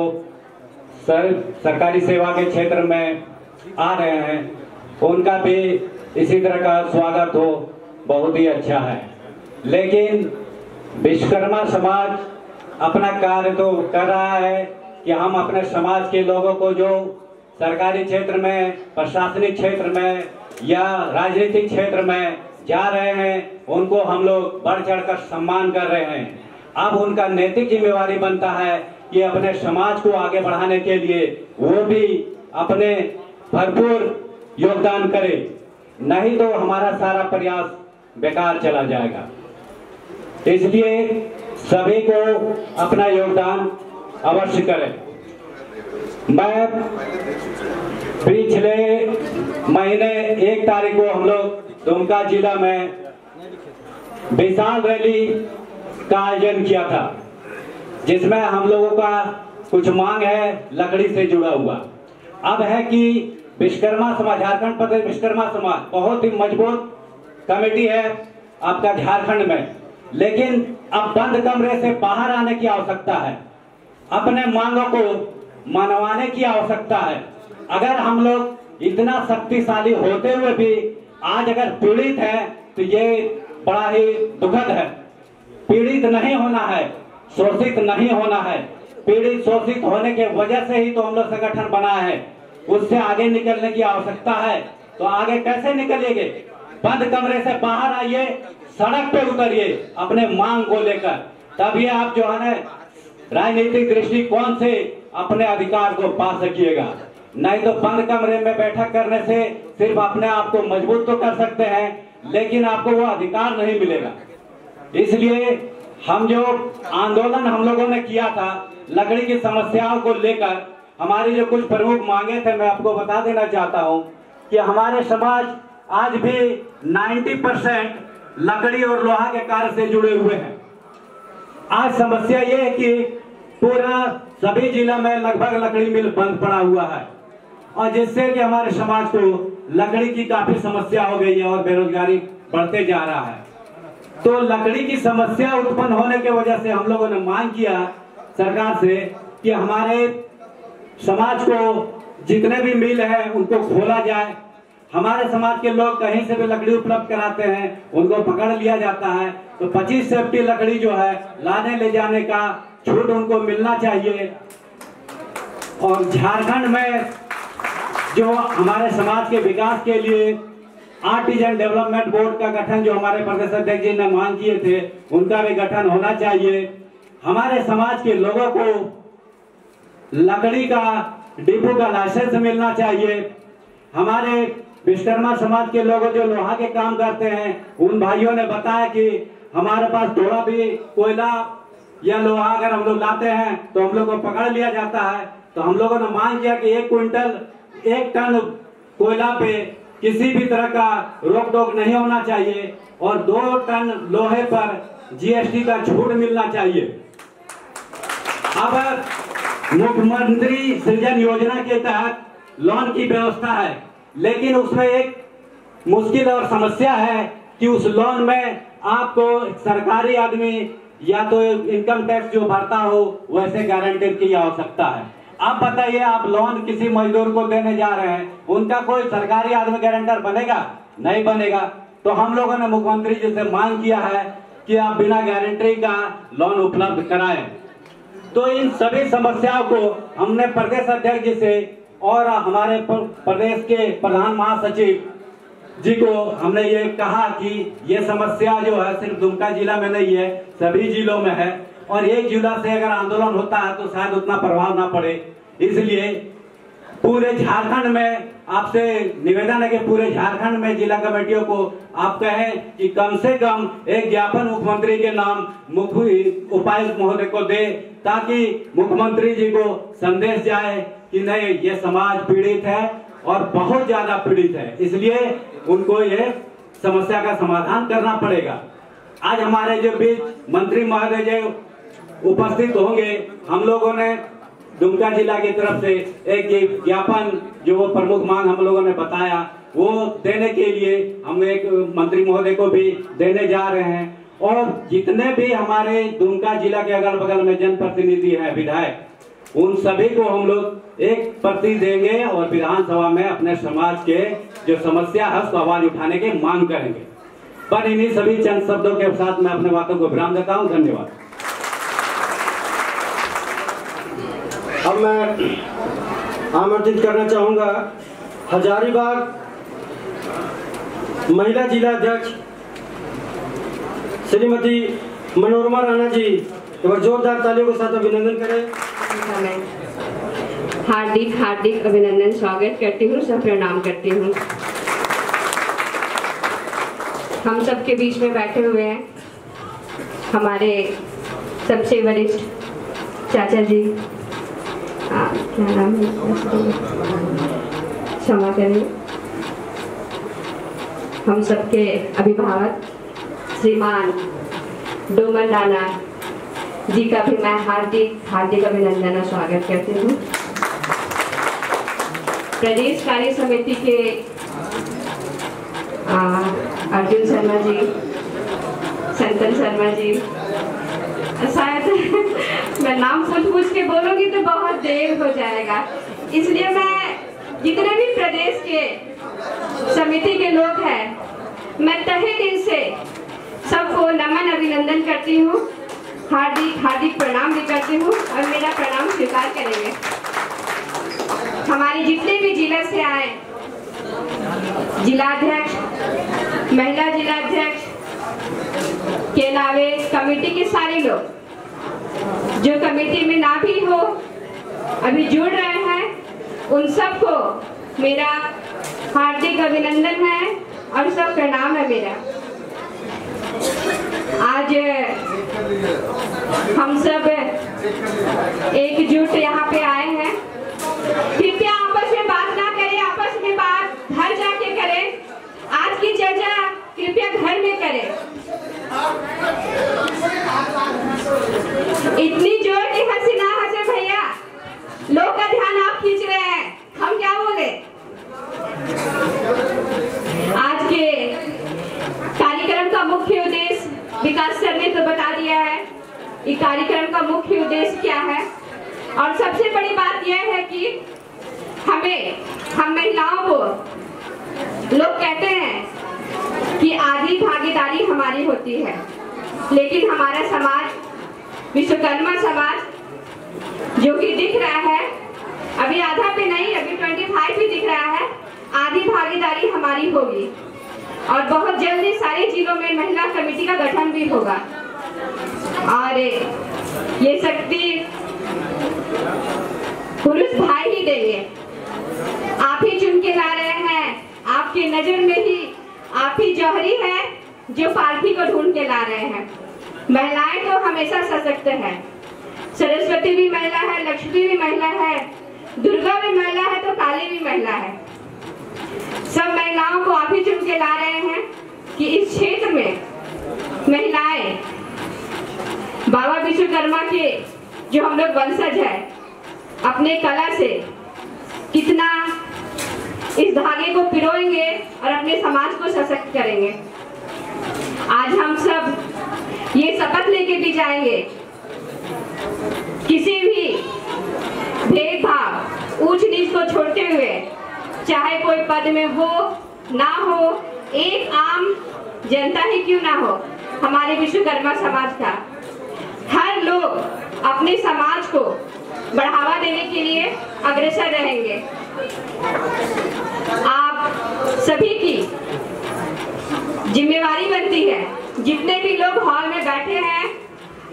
सरकारी सेवा के क्षेत्र में आ रहे हैं, उनका भी इसी तरह का स्वागत हो, बहुत ही अच्छा है। लेकिन विश्वकर्मा समाज अपना कार्य तो कर रहा है कि हम अपने समाज के लोगों को जो सरकारी क्षेत्र में, प्रशासनिक क्षेत्र में या राजनीतिक क्षेत्र में जा रहे हैं, उनको हम लोग बढ़ चढ़कर सम्मान कर रहे हैं। अब उनका नैतिक जिम्मेवारी बनता है कि अपने समाज को आगे बढ़ाने के लिए वो भी अपने भरपूर योगदान करे, नहीं तो हमारा सारा प्रयास बेकार चला जाएगा। इसलिए सभी को अपना योगदान अवश्य करें। मैं पिछले महीने 1 तारीख को हम लोग दुमका जिला में विशाल रैली का आयोजन किया था, जिसमें हम लोगों का कुछ मांग है लकड़ी से जुड़ा हुआ। अब है कि विश्वकर्मा समाज, झारखंड प्रदेश विश्वकर्मा समाज बहुत ही मजबूत कमेटी है आपका झारखंड में, लेकिन अब बंद कमरे से बाहर आने की आवश्यकता है, अपने मांगों को मनवाने की आवश्यकता है। अगर हम लोग इतना शक्तिशाली होते हुए भी आज अगर पीड़ित है तो ये बड़ा ही दुखद है। पीड़ित नहीं होना है, शोषित नहीं होना है। पीड़ित शोषित होने के वजह से ही तो हम लोग संगठन बना है, उससे आगे निकलने की आवश्यकता है। तो आगे कैसे निकलेंगे? बंद कमरे से बाहर आइए, सड़क पे उतरिए अपने मांग को लेकर, तभी आप जो है ना राजनीतिक दृष्टिकोण से अपने अधिकार को पा सकिएगा। नहीं तो बंद कमरे में बैठक करने से सिर्फ अपने आप को मजबूत तो कर सकते हैं, लेकिन आपको वो अधिकार नहीं मिलेगा। इसलिए हम जो आंदोलन हम लोगों ने किया था लकड़ी की समस्याओं को लेकर, हमारी जो कुछ प्रमुख मांगे थे मैं आपको बता देना चाहता हूं कि हमारे समाज आज भी 90% लकड़ी और लोहा के कार्य से जुड़े हुए हैं। आज समस्या ये है कि पूरा सभी जिला में लगभग लकड़ी मिल बंद पड़ा हुआ है, और जिससे कि हमारे समाज को लकड़ी की काफी समस्या हो गई है और बेरोजगारी बढ़ते जा रहा है। तो लकड़ी की समस्या उत्पन्न होने की वजह से हम लोगों ने मांग किया सरकार से कि हमारे समाज को जितने भी मिल है उनको खोला जाए। हमारे समाज के लोग कहीं से भी लकड़ी उपलब्ध कराते हैं, उनको पकड़ लिया जाता है। तो 25 सेफ्टी लकड़ी जो है लाने ले जाने का छूट उनको मिलना चाहिए। और झारखंड में जो हमारे समाज के विकास के लिए आर्टिजन डेवलपमेंट बोर्ड का गठन जो हमारे प्रदेश अध्यक्ष जी ने मांग किए थे, उनका भी गठन होना चाहिए। हमारे समाज के लोगों को लकड़ी का डिपो का लाइसेंस मिलना चाहिए। हमारे विश्वकर्मा समाज के लोग जो लोहा के काम करते हैं, उन भाइयों ने बताया कि हमारे पास थोड़ा भी कोयला या लोहा अगर हम लोग लाते हैं तो हम लोग को पकड़ लिया जाता है। तो हम लोगों ने मांग किया कि 1 टन कोयला पे किसी भी तरह का रोक टोक नहीं होना चाहिए, और 2 टन लोहे पर जीएसटी का छूट मिलना चाहिए। अब मुख्यमंत्री सृजन योजना के तहत लोन की व्यवस्था है, लेकिन उसमें एक मुश्किल और समस्या है कि उस लोन में आपको सरकारी आदमी या तो इनकम टैक्स जो भरता हो वैसे गारंटर की आवश्यकता है। आप बताइए, आप लोन किसी मजदूर को देने जा रहे हैं, उनका कोई सरकारी आदमी गारंटर बनेगा? नहीं बनेगा। तो हम लोगों ने मुख्यमंत्री जी से मांग किया है कि आप बिना गारंटी का लोन उपलब्ध कराएं। तो इन सभी समस्याओं को हमने प्रदेश अध्यक्ष जी से और हमारे प्रदेश के प्रधान महासचिव जी को हमने ये कहा कि ये समस्या जो है सिर्फ दुमका जिला में नहीं है, सभी जिलों में है, और एक जिला से अगर आंदोलन होता है तो शायद उतना प्रभाव ना पड़े। इसलिए पूरे झारखंड में आपसे निवेदन है कि पूरे झारखंड में जिला कमेटियों को आप कहें कि कम से कम एक ज्ञापन मुख्यमंत्री के नाम मुख्य उपायुक्त महोदय को दे, ताकि मुख्यमंत्री जी को संदेश जाए कि नहीं, ये समाज पीड़ित है और बहुत ज्यादा पीड़ित है, इसलिए उनको ये समस्या का समाधान करना पड़ेगा। आज हमारे जो बीच मंत्री महोदय जो उपस्थित होंगे, हम लोगों ने दुमका जिला की तरफ से एक ज्ञापन जो वो प्रमुख मांग हम लोगों ने बताया वो देने के लिए हम एक मंत्री महोदय को भी देने जा रहे हैं। और जितने भी हमारे दुमका जिला के अगल बगल में जनप्रतिनिधि है, विधायक, उन सभी को हम लोग एक प्रति देंगे और विधानसभा में अपने समाज के जो समस्या है उसको आवाज उठाने की मांग करेंगे। पर इन्हीं सभी चंद शब्दों के साथ मैं अपने बातों को विराम देता हूँ। धन्यवाद। अब मैं आमंत्रित करना चाहूंगा हजारीबाग महिला जिला अध्यक्ष श्रीमती मनोरमा राणा जी, एक बार जोरदार तालियों के साथ अभिनंदन करें। हार्दिक हार्दिक अभिनंदन स्वागत करती हूँ, सब प्रणाम करती हूँ। हम सबके बीच में बैठे हुए हैं हमारे सबसे वरिष्ठ चाचा जी, क्या नाम है, क्षमा करें, हम सबके अभिभावक श्रीमान डोमन राणा जी का भी मैं हार्दिक हार्दिक अभिनंदन और स्वागत करती हूँ। प्रदेश कार्य समिति के अर्जुन शर्मा जी, संतन शर्मा जी, शायद मैं नाम पूछ के बोलूंगी तो बहुत देर हो जाएगा, इसलिए मैं जितने भी प्रदेश के समिति के लोग हैं मैं तहे दिल से सबको नमन अभिनंदन करती हूँ, हार्दिक हार्दिक प्रणाम भी करती हूँ और मेरा प्रणाम स्वीकार करेंगे। हमारे जितने भी जिला से आए, जिलाध्यक्ष, महिला जिलाध्यक्ष के अलावे कमेटी के सारे लोग जो कमेटी में ना भी हो अभी जुड़ रहे हैं, उन सबको मेरा हार्दिक अभिनंदन है और सब प्रणाम है मेरा। आज हम सब एकजुट यहाँ पे आए हैं, कृपया आपस में बात ना करें, आपस में बात घर जाके करें, आज की चर्चा कृपया घर में करें। इतनी जोर की हंसी ना हंसे भैया, लोग का ध्यान आप खींच रहे हैं, हम क्या बोले। आज के कार्यक्रम का मुख्य उद्देश्य विकास सर ने तो बता दिया है, ये कार्यक्रम का मुख्य उद्देश्य क्या है, और सबसे बड़ी बात यह है कि हम महिलाओं को लोग कहते हैं कि आधी भागीदारी हमारी होती है, लेकिन हमारा समाज विश्वकर्मा समाज जो कि दिख रहा है, अभी आधा पे नहीं, अभी 25 भी दिख रहा है, आधी भागीदारी हमारी होगी और बहुत जल्दी सारे जिलों में महिला कमेटी का गठन भी होगा। और ये शक्ति पुरुष भाई ही देंगे, आप ही चुन के ला रहे हैं, आपकी नजर में ही आप ही जौहरी है जो पालकी को ढूंढ के ला रहे हैं। महिलाएं तो हमेशा सशक्त है, सरस्वती भी महिला है, लक्ष्मी भी महिला है, दुर्गा भी महिला है, तो काली भी महिला है। सब महिलाओं को आप ही चुन के ला रहे हैं कि इस क्षेत्र में महिलाएं बाबा विश्वकर्मा के जो हम लोग वंशज है, अपने कला से कितना इस धागे को पिरोएंगे और अपने समाज को सशक्त करेंगे। आज हम सब ये शपथ लेके भी जाएंगे, किसी भी भेदभाव ऊंच नीच को छोड़ते हुए, चाहे कोई पद में हो ना हो, एक आम जनता ही क्यों ना हो, हमारे विश्वकर्मा समाज का हर लोग अपने समाज को बढ़ावा देने के लिए अग्रसर रहेंगे। आप सभी की जिम्मेवारी बनती है, जितने भी लोग हॉल में बैठे हैं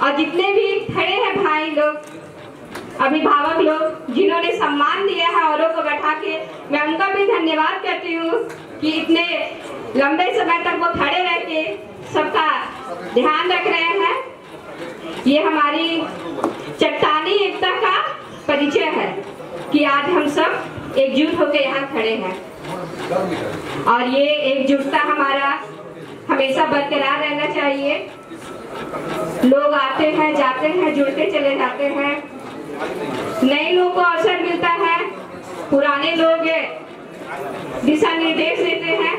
और जितने भी खड़े हैं भाई लोग, अभिभावक लोग जिन्होंने सम्मान दिया है औरों को बैठा के, मैं उनका भी धन्यवाद करती हूँ कि इतने लंबे समय तक वो खड़े रह के सबका ध्यान रख रहे हैं। ये हमारी चट्टानी एकता का परिचय है कि आज हम सब एकजुट होकर यहाँ खड़े हैं और ये एकजुटता हमारा हमेशा बरकरार रहना चाहिए। लोग आते हैं, जाते हैं, जुड़ते चले जाते हैं, नए लोगों को अवसर मिलता है, पुराने लोग दिशा निर्देश देते हैं।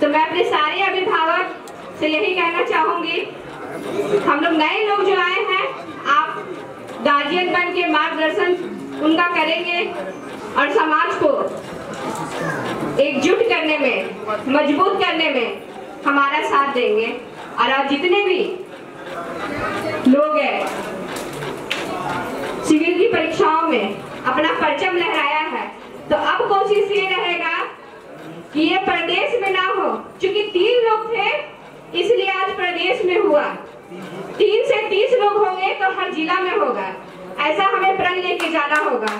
तो मैं अपने सारे अभिभावक से यही कहना चाहूंगी, हम लोग नए लोग जो आए हैं, आप गार्जियन बन के मार्गदर्शन उनका करेंगे और समाज को एकजुट करने में, मजबूत करने में हमारा साथ देंगे। और आज जितने भी लोग हैं सिविल की परीक्षाओं में अपना परचम लहराया है, तो अब कोशिश ये रहेगा कि ये प्रदेश में ना हो, क्योंकि 3 लोग थे इसलिए आज प्रदेश में हुआ, 3 से 30 लोग होंगे तो हर जिला में होगा। ऐसा हमें प्रण लेके जाना होगा।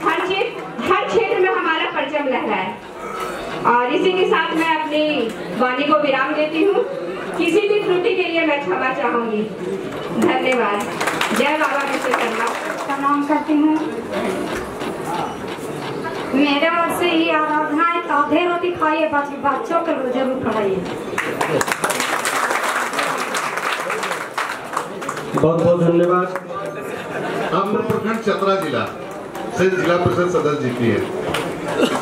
हर क्षेत्र में हमारा परचम लहराए। और इसी के साथ मैं अपनी वाणी को विराम देती हूँ। किसी भी त्रुटि के लिए मैं क्षमा चाहूंगी। धन्यवाद। जय बाबा विश्वकर्मा। प्रणाम करती हूँ। मेरे ओर से ही आराधना है, आधे रोटी खाइए, बच्चों को जरूर पढ़ाइए। बहुत बहुत धन्यवाद। हम प्रखंड चतरा जिला से जिला परिषद सदस्य जीती है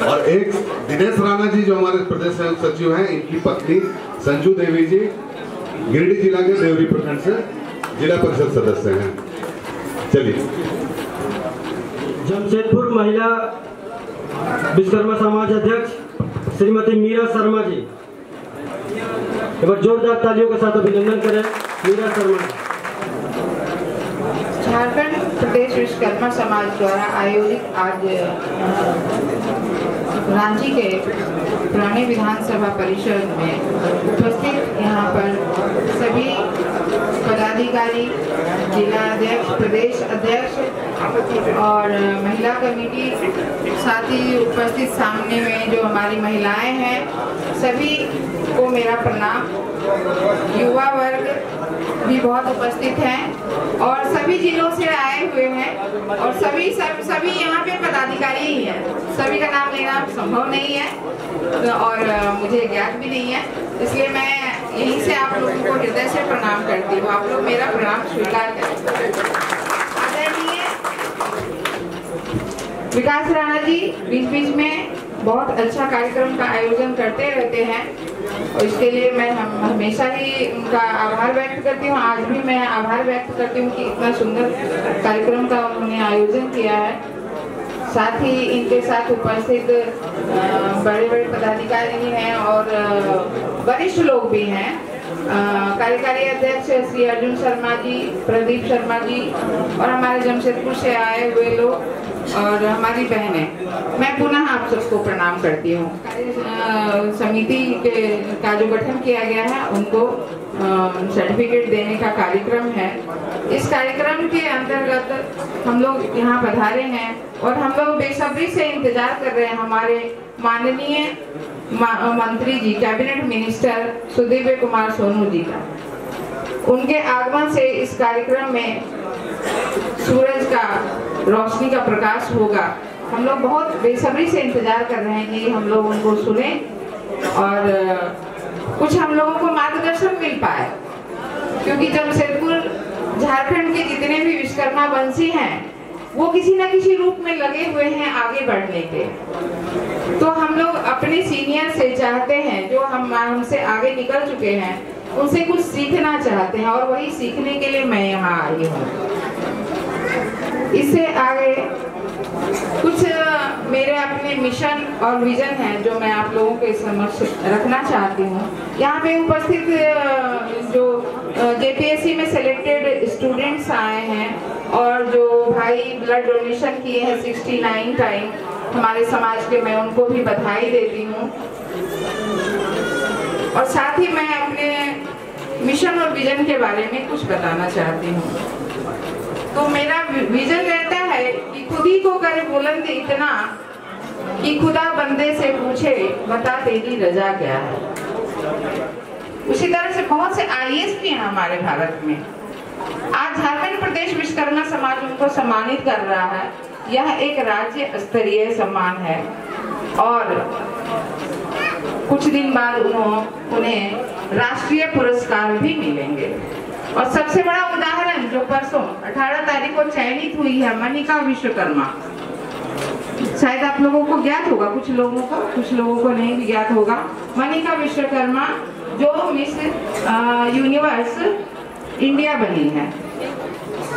और एक दिनेश राणा जी जो हमारे प्रदेश संयुक्त सचिव हैं, इनकी पत्नी संजू देवी जी गिरिडीह जिला के देवरी प्रखंड से जिला परिषद सदस्य हैं। चलिए। जमशेदपुर महिला विश्वकर्मा समाज अध्यक्ष श्रीमती मीरा शर्मा जी, एक बार जोरदार तालियों के साथ अभिनंदन करें मीरा शर्मा। झारखंड प्रदेश विश्वकर्मा समाज द्वारा आयोजित आज रांची के पुराने विधानसभा परिषद में उपस्थित यहाँ पर सभी पदाधिकारी, जिला अध्यक्ष, प्रदेश अध्यक्ष और महिला कमेटी, साथ ही उपस्थित सामने में जो हमारी महिलाएं हैं, सभी को मेरा प्रणाम। युवा वर्ग भी बहुत उपस्थित हैं और सभी जिलों से आए हुए हैं और सभी यहाँ पे पदाधिकारी ही हैं। सभी का नाम लेना संभव नहीं है और मुझे ज्ञात भी नहीं है, इसलिए मैं यहीं से आप लोगों को हृदय से प्रणाम करती हूँ। आप लोग मेरा प्रणाम स्वीकार करें। आदरणीय विकास राणा जी बीच बीच में बहुत अच्छा कार्यक्रम का आयोजन करते रहते हैं और इसके लिए मैं हमेशा ही उनका आभार व्यक्त करती हूँ। आज भी मैं आभार व्यक्त करती हूँ कि इतना सुंदर कार्यक्रम का उन्होंने आयोजन किया है। साथ ही इनके साथ उपस्थित बड़े बड़े पदाधिकारी हैं और वरिष्ठ लोग भी हैं। कार्यकारी अध्यक्ष श्री अर्जुन शर्मा जी, प्रदीप शर्मा जी और हमारे जमशेदपुर से आए हुए लोग और हमारी बहनें, मैं पुनः आप सबको प्रणाम करती हूँ। समिति का जो गठन किया गया है उनको सर्टिफिकेट देने का कार्यक्रम है। इस कार्यक्रम के अंतर्गत हम लोग यहाँ पधारे हैं और हम लोग बेसब्री से इंतजार कर रहे हैं हमारे माननीय मंत्री जी, कैबिनेट मिनिस्टर सुदीव्य कुमार सोनू जी का। उनके आगमन से इस कार्यक्रम में सूरज का रोशनी का प्रकाश होगा। हम लोग बहुत बेसब्री से इंतजार कर रहे हैं कि हम लोग उनको सुने और कुछ हम लोगों को मार्गदर्शन मिल पाए, क्योंकि जमशेदपुर झारखंड के जितने भी विश्वकर्मा वंशी हैं वो किसी न किसी रूप में लगे हुए हैं आगे बढ़ने के। तो हम लोग अपने सीनियर से चाहते हैं, जो हमसे आगे निकल चुके हैं, उनसे कुछ सीखना चाहते हैं और वही सीखने के लिए मैं यहाँ आई हूँ। इससे आगे कुछ मेरे मेरे अपने मिशन और विजन है जो मैं आप लोगों के समक्ष रखना चाहती हूँ। यहाँ पे उपस्थित जो जेपीएससी में सिलेक्टेड स्टूडेंट्स आए हैं और जो भाई ब्लड डोनेशन किए हैं 69 टाइम हमारे समाज के, मैं उनको भी बधाई देती हूँ। और साथ ही मैं अपने मिशन और विजन के बारे में कुछ बताना चाहती हूँ। तो मेरा विजन रहता है कि खुद ही को करे बुलंद इतना कि खुदा बंदे से पूछे बता तेरी रजा क्या है। उसी तरह से बहुत से आईएएस भी हैं हमारे भारत में। आज झारखंड प्रदेश विश्वकर्मा समाज उनको सम्मानित कर रहा है। यह एक राज्य स्तरीय सम्मान है और कुछ दिन बाद उन्हें राष्ट्रीय पुरस्कार भी मिलेंगे। और सबसे बड़ा उदाहरण जो परसों 18 तारीख को चयनित हुई है मनिका विश्वकर्मा, शायद आप लोगों को ज्ञात होगा, कुछ लोगों को नहीं भी ज्ञात होगा। मनिका विश्वकर्मा जो मिस यूनिवर्स इंडिया बनी है।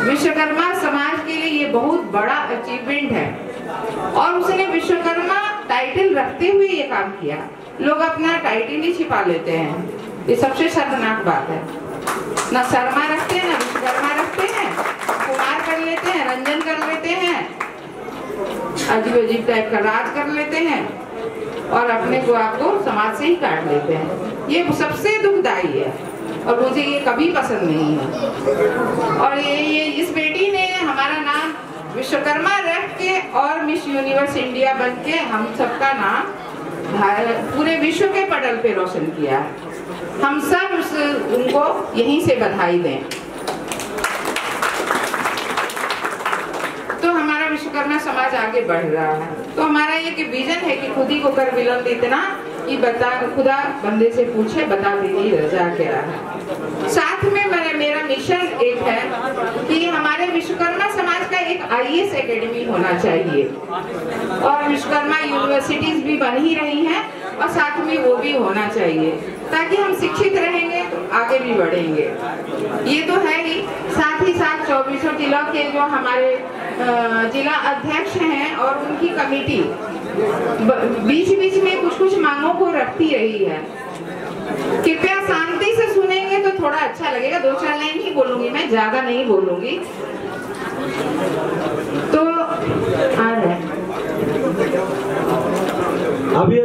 विश्वकर्मा समाज के लिए ये बहुत बड़ा अचीवमेंट है और उसने विश्वकर्मा टाइटल रखते हुए ये काम किया। लोग अपना टाइटल ही छिपा लेते हैं, ये सबसे शर्मनाक बात है। ना शर्मा रखते हैं, ना विश्वकर्मा रखते हैं, कुमार कर लेते हैं, रंजन कर लेते हैं, अजीब अजीब टाइप का राज कर लेते हैं और अपने को आपको समाज से ही काट लेते हैं। ये सबसे दुखदाई है और मुझे ये कभी पसंद नहीं है। और ये इस बेटी ने हमारा नाम विश्वकर्मा रख के और मिस यूनिवर्स इंडिया बन के हम सबका नाम पूरे विश्व के पटल पे रोशन किया है। हम सब उनको यहीं से बधाई दें। तो हमारा विश्वकर्मा समाज आगे बढ़ रहा है। तो हमारा ये विजन है कि खुद ही को कर बुलंद इतना कि बता खुदा बंदे से पूछे बता तेरी रजा क्या है। साथ में मेरा मिशन एक है कि हमारे विश्वकर्मा समाज का एक आईएएस एकेडमी होना चाहिए और विश्वकर्मा यूनिवर्सिटीज भी बन ही रही हैं और साथ में वो भी होना चाहिए ताकि हम शिक्षित रहेंगे तो आगे भी बढ़ेंगे। ये तो है ही। साथ 24 जिला के जो हमारे जिला अध्यक्ष हैं और उनकी कमेटी बीच में कुछ मांगों को रखती रही है। कृपया शांति से सुनेंगे तो थोड़ा अच्छा लगेगा। 2-4 लाइन ही बोलूंगी, मैं ज्यादा नहीं बोलूंगी। तो आ रहे अभी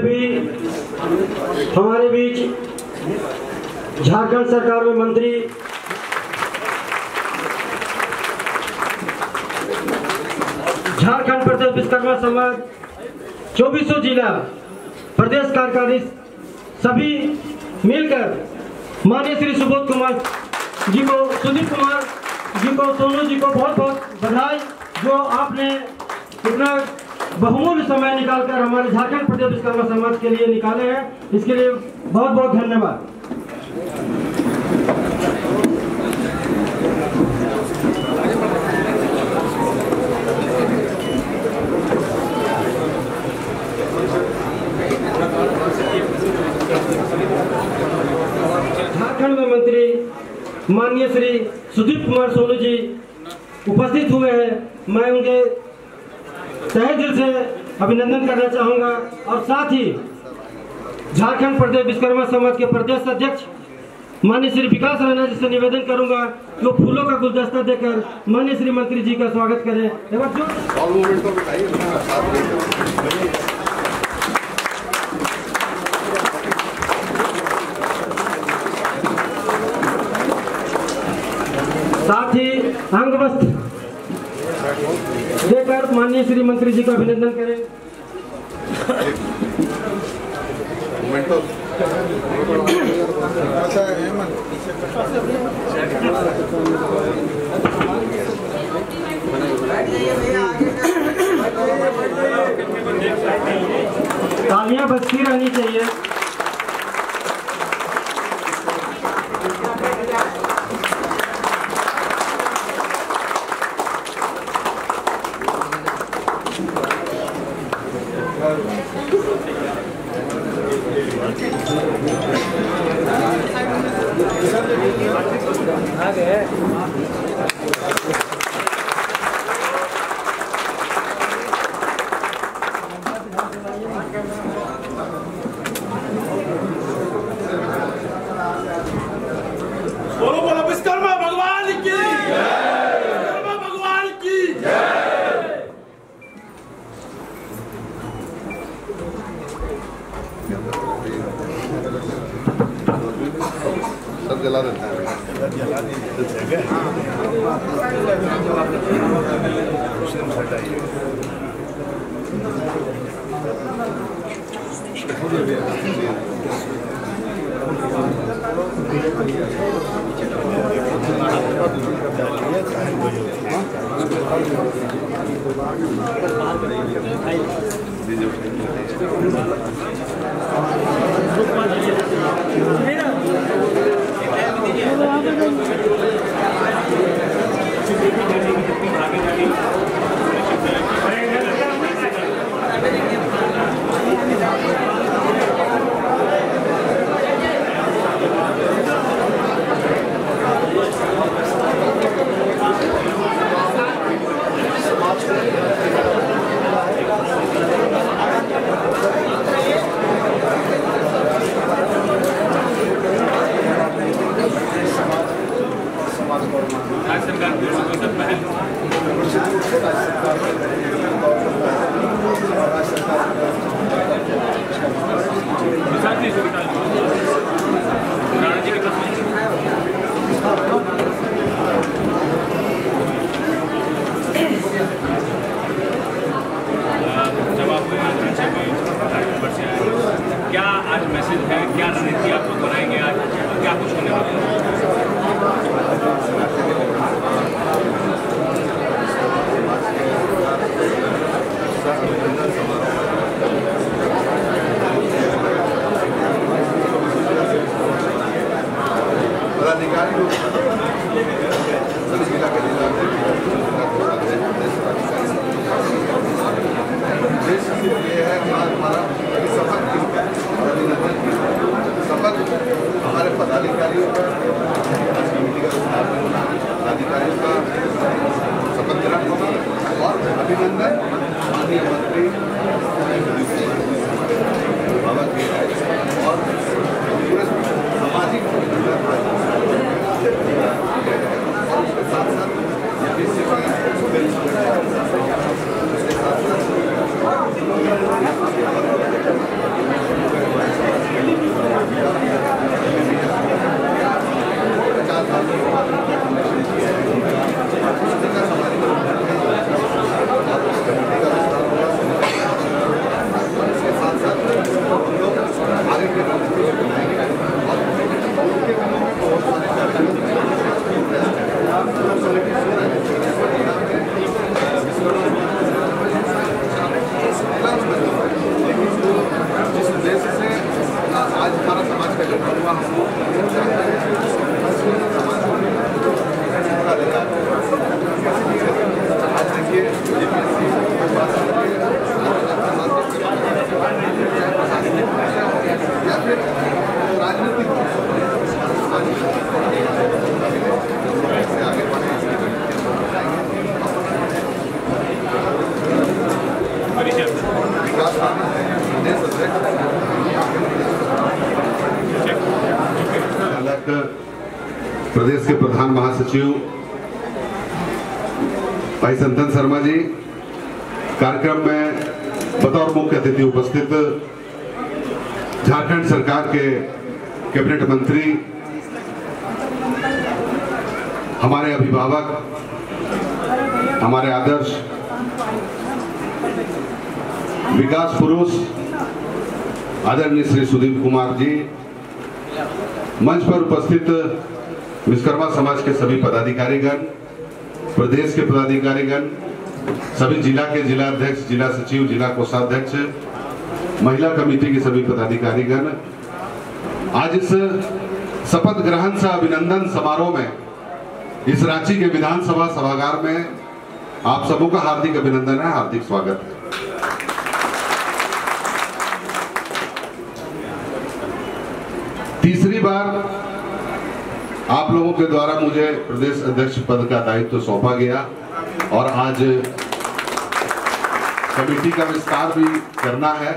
हमारे बीच झारखंड सरकार में मंत्री झारखंड प्रदेश विश्वकर्मा समाज 24 जिला प्रदेश कार्यकारिणी सभी मिलकर माननीय श्री सुबोध कुमार जी को, सुदीप कुमार जी को, सोनू जी को बहुत बहुत बधाई जो आपने इतना बहुमूल्य समय निकालकर हमारे झारखंड प्रदेश विश्वकर्मा समाज के लिए निकाले हैं। इसके लिए बहुत बहुत धन्यवाद। झारखंड में मंत्री माननीय श्री सुदीप कुमार सोनू जी उपस्थित हुए हैं। मैं उनके तहे दिल से अभिनंदन करना चाहूंगा और साथ ही झारखंड प्रदेश विश्वकर्मा समाज के प्रदेश अध्यक्ष माननीय श्री विकास राणा जी से निवेदन करूंगा कि वो फूलों का गुलदस्ता देकर माननीय श्री मंत्री जी का स्वागत करें। साथ ही अंग वस्त्र देकर माननीय श्री मंत्री जी का अभिनंदन करें। तालियां बजती रहनी चाहिए। देता है। क्या आज मैसेज है, क्या रणनीति आप लोग बनाएंगे आज, क्या कुछ होने वाला है? हमारे पदाधिकारियों का अधिकारियों का शपथ ग्रहण होगा और अभिनंदन माननीय मंत्री बाबा की और पूरे सामाजिक और उसके साथ साथ आज हमारा समाज का जन्म हुआ आज देखिए या फिर राजनीतिक आगे बढ़े प्रदेश के प्रधान महासचिव भाई संतन शर्मा जी, कार्यक्रम में बतौर मुख्य अतिथि उपस्थित झारखंड सरकार के कैबिनेट मंत्री, हमारे अभिभावक, हमारे आदर्श विकास पुरुष आदरणीय श्री सुदीप कुमार जी, मंच पर उपस्थित विश्वकर्मा समाज के सभी पदाधिकारीगण, प्रदेश के पदाधिकारीगण, सभी जिला के जिला अध्यक्ष, जिला सचिव, जिला कोषाध्यक्ष, महिला कमेटी के सभी पदाधिकारीगण, आज इस शपथ ग्रहण सह अभिनंदन समारोह में इस रांची के विधानसभा सभागार में आप सबों का हार्दिक अभिनंदन है, हार्दिक स्वागत है। तीसरी बार आप लोगों के द्वारा मुझे प्रदेश अध्यक्ष पद का दायित्व सौंपा गया और आज कमेटी का विस्तार भी करना है।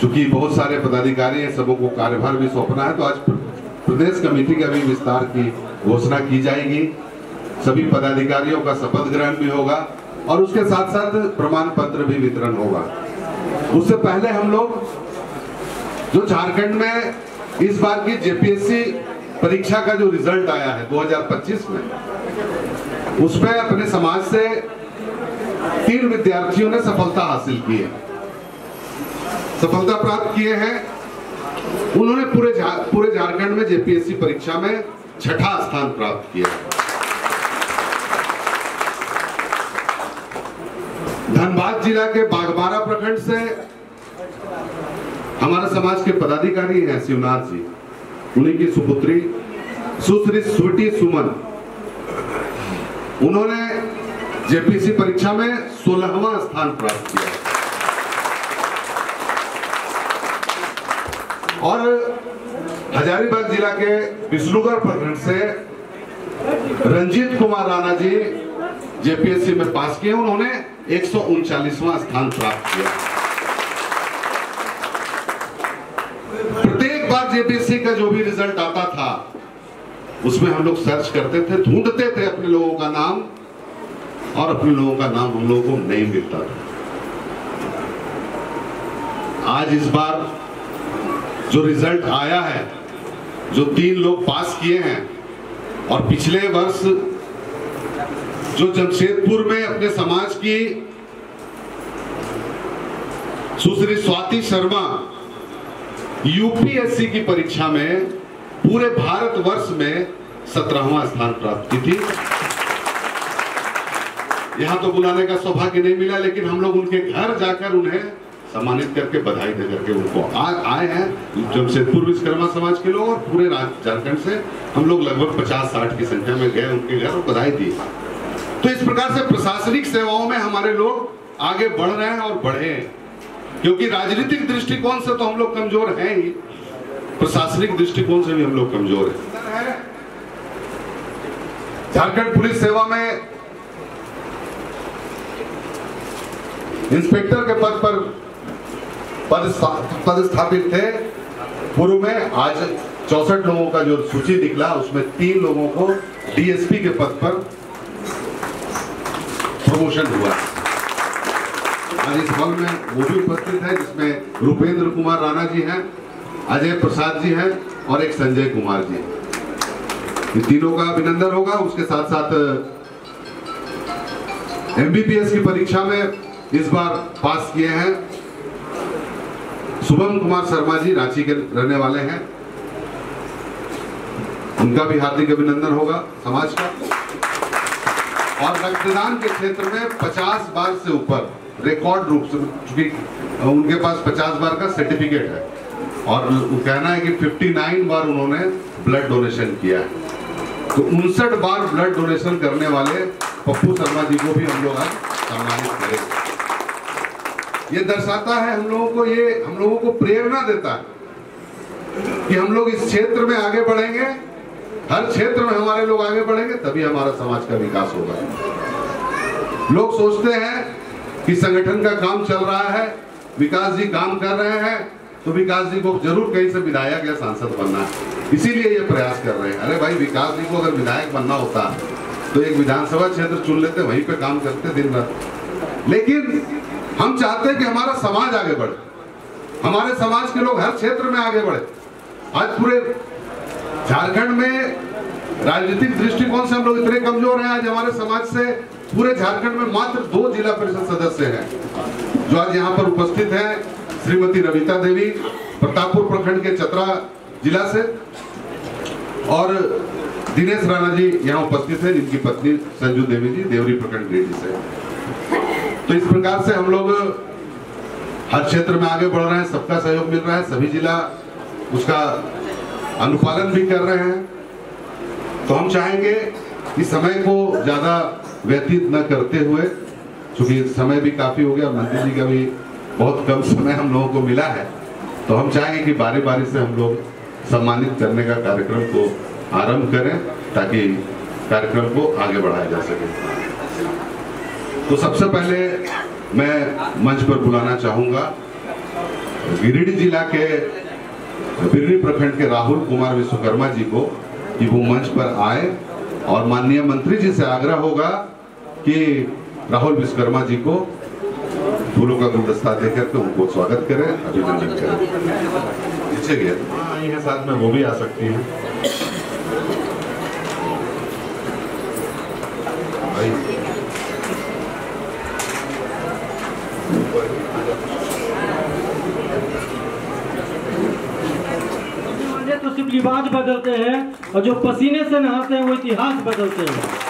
चूंकि बहुत सारे पदाधिकारी हैं, सबों को कार्यभार भी सौंपना है, तो आज प्रदेश कमेटी का भी विस्तार की घोषणा की जाएगी। सभी पदाधिकारियों का शपथ ग्रहण भी होगा और उसके साथ साथ प्रमाण पत्र भी वितरण होगा। उससे पहले हम लोग जो झारखंड में इस बार की जेपीएससी परीक्षा का जो रिजल्ट आया है 2025 में, उसमें अपने समाज से 3 विद्यार्थियों ने सफलता हासिल की है, सफलता प्राप्त किए हैं। उन्होंने पूरे झारखंड में जेपीएससी परीक्षा में 6ठा स्थान प्राप्त किया। धनबाद जिला के बागबारा प्रखंड से हमारे समाज के पदाधिकारी हैं शिवनाथ जी, उन्हीं की सुपुत्री सुश्री स्वीटी सुमन, उन्होंने जेपीएससी परीक्षा में 16वां स्थान प्राप्त किया। और हजारीबाग जिला के विष्णुगढ़ प्रखंड से रंजीत कुमार राणा जी जेपीएससी में पास किए, उन्होंने 139वां स्थान प्राप्त किया। प्रत्येक बार जेपीएससी का जो भी रिजल्ट आता था उसमें हम लोग सर्च करते थे, ढूंढते थे अपने लोगों का नाम, और अपने लोगों का नाम हम लोगों को नहीं मिलता था। आज इस बार जो रिजल्ट आया है, जो 3 लोग पास किए हैं, और पिछले वर्ष जो जमशेदपुर में अपने समाज की सुश्री स्वाति शर्मा यूपीएससी की परीक्षा में पूरे भारतवर्ष में 17वां स्थान प्राप्त की थी। यहां तो बुलाने का सौभाग्य नहीं मिला, लेकिन हम लोग उनके घर जाकर उन्हें सम्मानित करके बधाई दे करके उनको आज आए हैं जमशेदपुर विश्वकर्मा समाज के लोग, और पूरे झारखंड से हम लोग लगभग 50-60 की संख्या में गए उनके घर और बधाई दी। तो इस प्रकार से प्रशासनिक सेवाओं में हमारे लोग आगे बढ़ रहे हैं और बढ़े, क्योंकि राजनीतिक दृष्टिकोण से तो हम लोग कमजोर हैं ही, प्रशासनिक दृष्टिकोण से भी हम लोग कमजोर हैं। झारखंड पुलिस सेवा में इंस्पेक्टर के पद पर पदस्थापित थे पूर्व में। आज 64 लोगों का जो सूची निकला उसमें 3 लोगों को डीएसपी के पद पर प्रमोशन हुआ। आज इस हॉल में वो भी उपस्थित है, जिसमें रुपेंद्र कुमार राणा जी हैं, अजय प्रसाद जी हैं और एक संजय कुमार जी। इन तीनों का अभिनंदन होगा। उसके साथ साथ एमबीबीएस की परीक्षा में इस बार पास किए हैं शुभम कुमार शर्मा जी, रांची के रहने वाले हैं, उनका भी हार्दिक अभिनंदन होगा समाज का। और रक्तदान के क्षेत्र में 50 बार से ऊपर रिकॉर्ड रूप से, क्योंकि उनके पास 50 बार का सर्टिफिकेट है, और कहना है कि 59 बार उन्होंने ब्लड डोनेशन किया है। तो 59 बार ब्लड डोनेशन करने वाले पप्पू शर्मा जी को भी हम लोग आज सम्मानित करेंगे। ये दर्शाता है हम लोगों को, ये हम लोगों को प्रेरणा देता है कि हम लोग इस क्षेत्र में आगे बढ़ेंगे, हर क्षेत्र में हमारे लोग आगे बढ़ेंगे, तभी हमारा समाज का विकास होगा। लोग सोचते हैं कि संगठन का काम चल रहा है, विकास जी काम कर रहे हैं, तो विकास जी को जरूर कहीं से विधायक या सांसद बनना है, इसीलिए ये प्रयास कर रहे हैं। अरे भाई, विकास जी को अगर विधायक बनना होता तो एक विधानसभा क्षेत्र चुन लेते, वहीं पे काम करते दिन रात। लेकिन हम चाहते हैं कि हमारा समाज आगे बढ़े, हमारे समाज के लोग हर क्षेत्र में आगे बढ़े। आज पूरे झारखंड में राजनीतिक दृष्टिकोण से हम लोग इतने कमजोर हैं। आज हमारे समाज से पूरे झारखंड में मात्र 2 जिला परिषद सदस्य हैं जो आज यहाँ पर उपस्थित हैं। श्रीमती रविता देवी प्रतापपुर प्रखंड के चतरा जिला से, और दिनेश राणा जी यहाँ उपस्थित हैं, जिनकी पत्नी संजू देवी जी देवरी प्रखंड गिरिडीह से। तो इस प्रकार से हम लोग हर क्षेत्र में आगे बढ़ रहे हैं, सबका सहयोग मिल रहा है, सभी जिला उसका अनुपालन भी कर रहे हैं। तो हम चाहेंगे कि समय को ज्यादा व्यतीत न करते हुए, क्योंकि समय भी काफी हो गया, मंत्री जी का भी बहुत कम समय हम लोगों को मिला है, तो हम चाहेंगे कि बारी बारी से हम लोग सम्मानित करने का कार्यक्रम को आरंभ करें, ताकि कार्यक्रम को आगे बढ़ाया जा सके। तो सबसे पहले मैं मंच पर बुलाना चाहूंगा गिरिडीह जिला के बिरनी प्रखंड के राहुल कुमार विश्वकर्मा जी को, कि वो मंच पर आए, और माननीय मंत्री जी से आग्रह होगा कि राहुल विश्वकर्मा जी को फूलों का गुलदस्ता देकर के उनको स्वागत करें, अभिनंदन करें। नीचे गए साथ में वो भी आ सकती हैं। बदलते हैं और जो पसीने से नहाते हैं वो इतिहास बदलते हैं।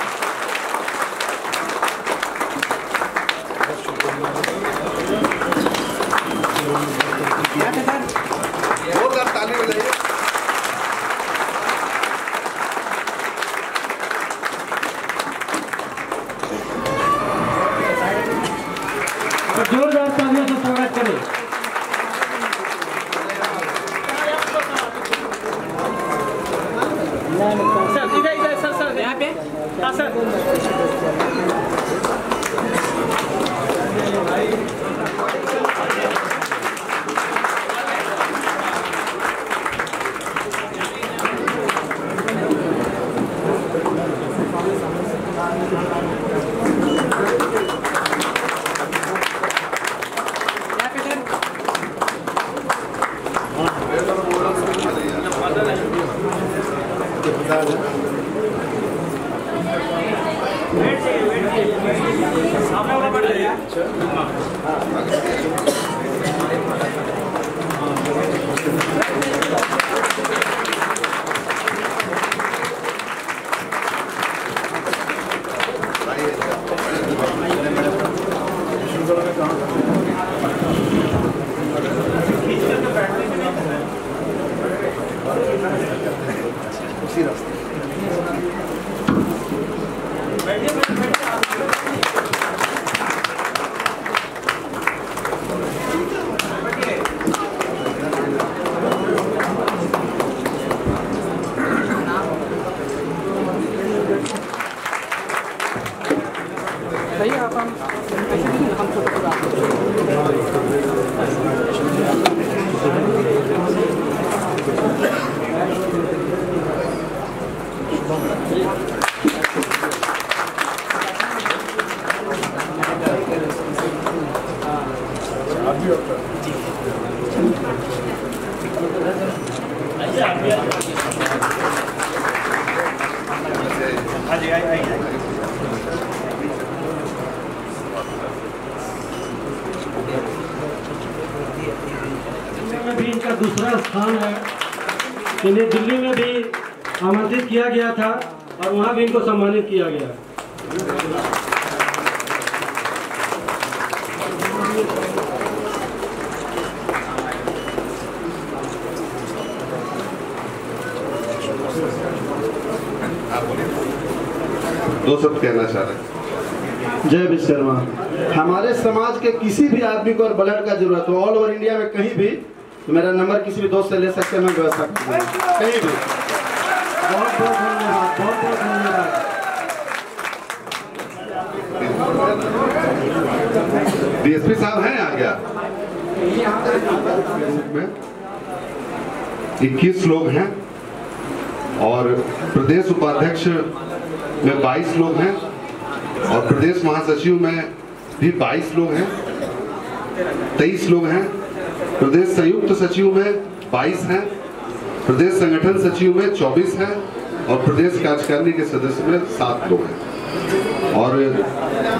जोरदार तालियों से स्वागत करें। सर इधर सर यहाँ पे सर। भी इनका दूसरा स्थान है। इन्हें दिल्ली में भी आमंत्रित किया गया था और वहां भी इनको सम्मानित किया गया। दो शब्द कहना चाह रहे हैं। जय विश्वकर्मा। हमारे समाज के किसी भी आदमी को और ब्लड का जरूरत हो, ऑल ओवर इंडिया में कहीं भी, तो मेरा नंबर किसी भी दोस्त से ले सकते हैं, मैं व्यवस्था करूंगा कहीं भी। बहुत बहुत धन्यवाद, बहुत बहुत धन्यवाद। डीएसपी साहब हैं आ गया। 21 लोग हैं और प्रदेश उपाध्यक्ष में 22 लोग हैं और प्रदेश महासचिव में भी 22 लोग हैं, 23 लोग हैं, प्रदेश संयुक्त सचिव में 22 हैं, प्रदेश संगठन सचिव में 24 हैं और प्रदेश कार्यकारिणी के सदस्य में 7 लोग हैं। और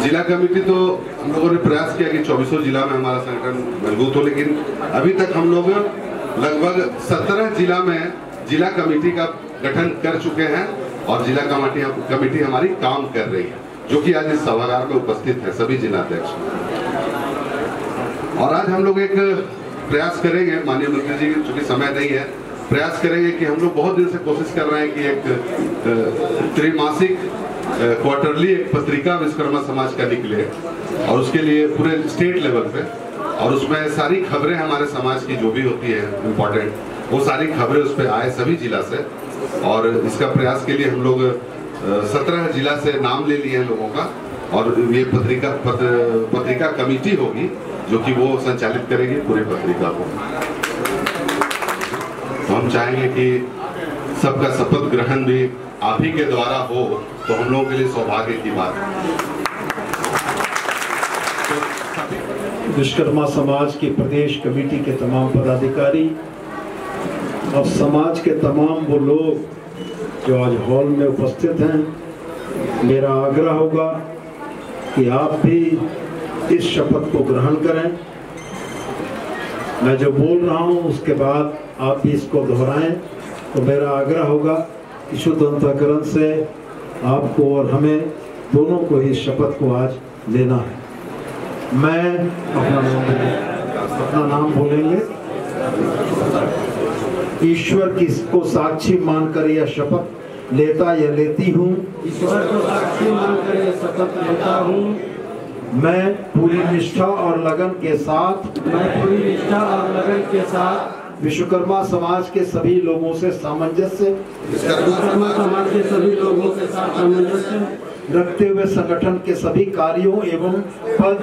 जिला कमेटी तो हम लोगों ने प्रयास किया कि 24 जिला में हमारा संगठन मजबूत हो, लेकिन अभी तक हम लोग लगभग 17 जिला में जिला कमेटी का गठन कर चुके हैं और जिला कमेटी हमारी काम कर रही है, जो कि आज इस सभागार में उपस्थित है सभी जिलाध्यक्ष। और आज हम लोग एक प्रयास करेंगे, माननीय मंत्री जी चूंकि समय नहीं है, प्रयास करेंगे कि हम लोग बहुत दिन से कोशिश कर रहे हैं कि एक त्रैमासिक क्वार्टरली एक पत्रिका विश्वकर्मा समाज का निकले और उसके लिए पूरे स्टेट लेवल पे, और उसमें सारी खबरें हमारे समाज की जो भी होती है इम्पोर्टेंट, वो सारी खबरें उस पर आए सभी जिला से। और इसका प्रयास के लिए हम लोग 17 जिला से नाम ले लिए हैं लोगों का और ये पत्रिका कमेटी होगी जो कि वो संचालित करेगी पूरी पत्रिका को। तो हम चाहेंगे कि सबका शपथ ग्रहण भी आप ही के द्वारा हो, तो हम लोगों के लिए सौभाग्य की बात है। विश्वकर्मा समाज की प्रदेश कमेटी के तमाम पदाधिकारी और समाज के तमाम वो लोग जो आज हॉल में उपस्थित हैं, मेरा आग्रह होगा कि आप भी इस शपथ को ग्रहण करें। मैं जो बोल रहा हूं उसके बाद आप भी इसको दोहराएं तो मेरा आग्रह होगा कि शुद्ध अंतःकरण से आपको और हमें दोनों को ही शपथ को आज लेना है। मैं अपना नाम बोलेंगे। ईश्वर को साक्षी मानकर यह शपथ लेता या लेती हूँ। ईश्वर को साक्षी मानकर यह शपथ लेता हूँ। मैं पूरी निष्ठा और लगन के साथ विश्वकर्मा समाज के सभी लोगों से सामंजस्य रखते हुए संगठन के सभी कार्यों एवं पद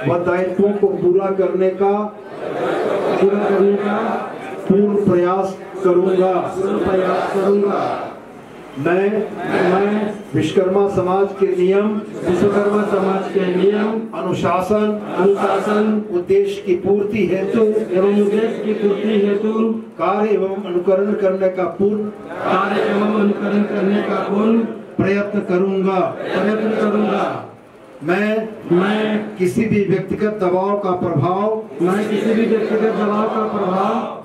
व दायित्वों को पूरा करने का पूर्ण प्रयास करूंगा। मैं विश्वकर्मा समाज के नियम अनुशासन उद्देश्य की पूर्ति हेतु कार्य एवं अनुकरण करने का पूर्ण प्रयत्न करूंगा। मैं किसी भी व्यक्तिगत दबाव का प्रभाव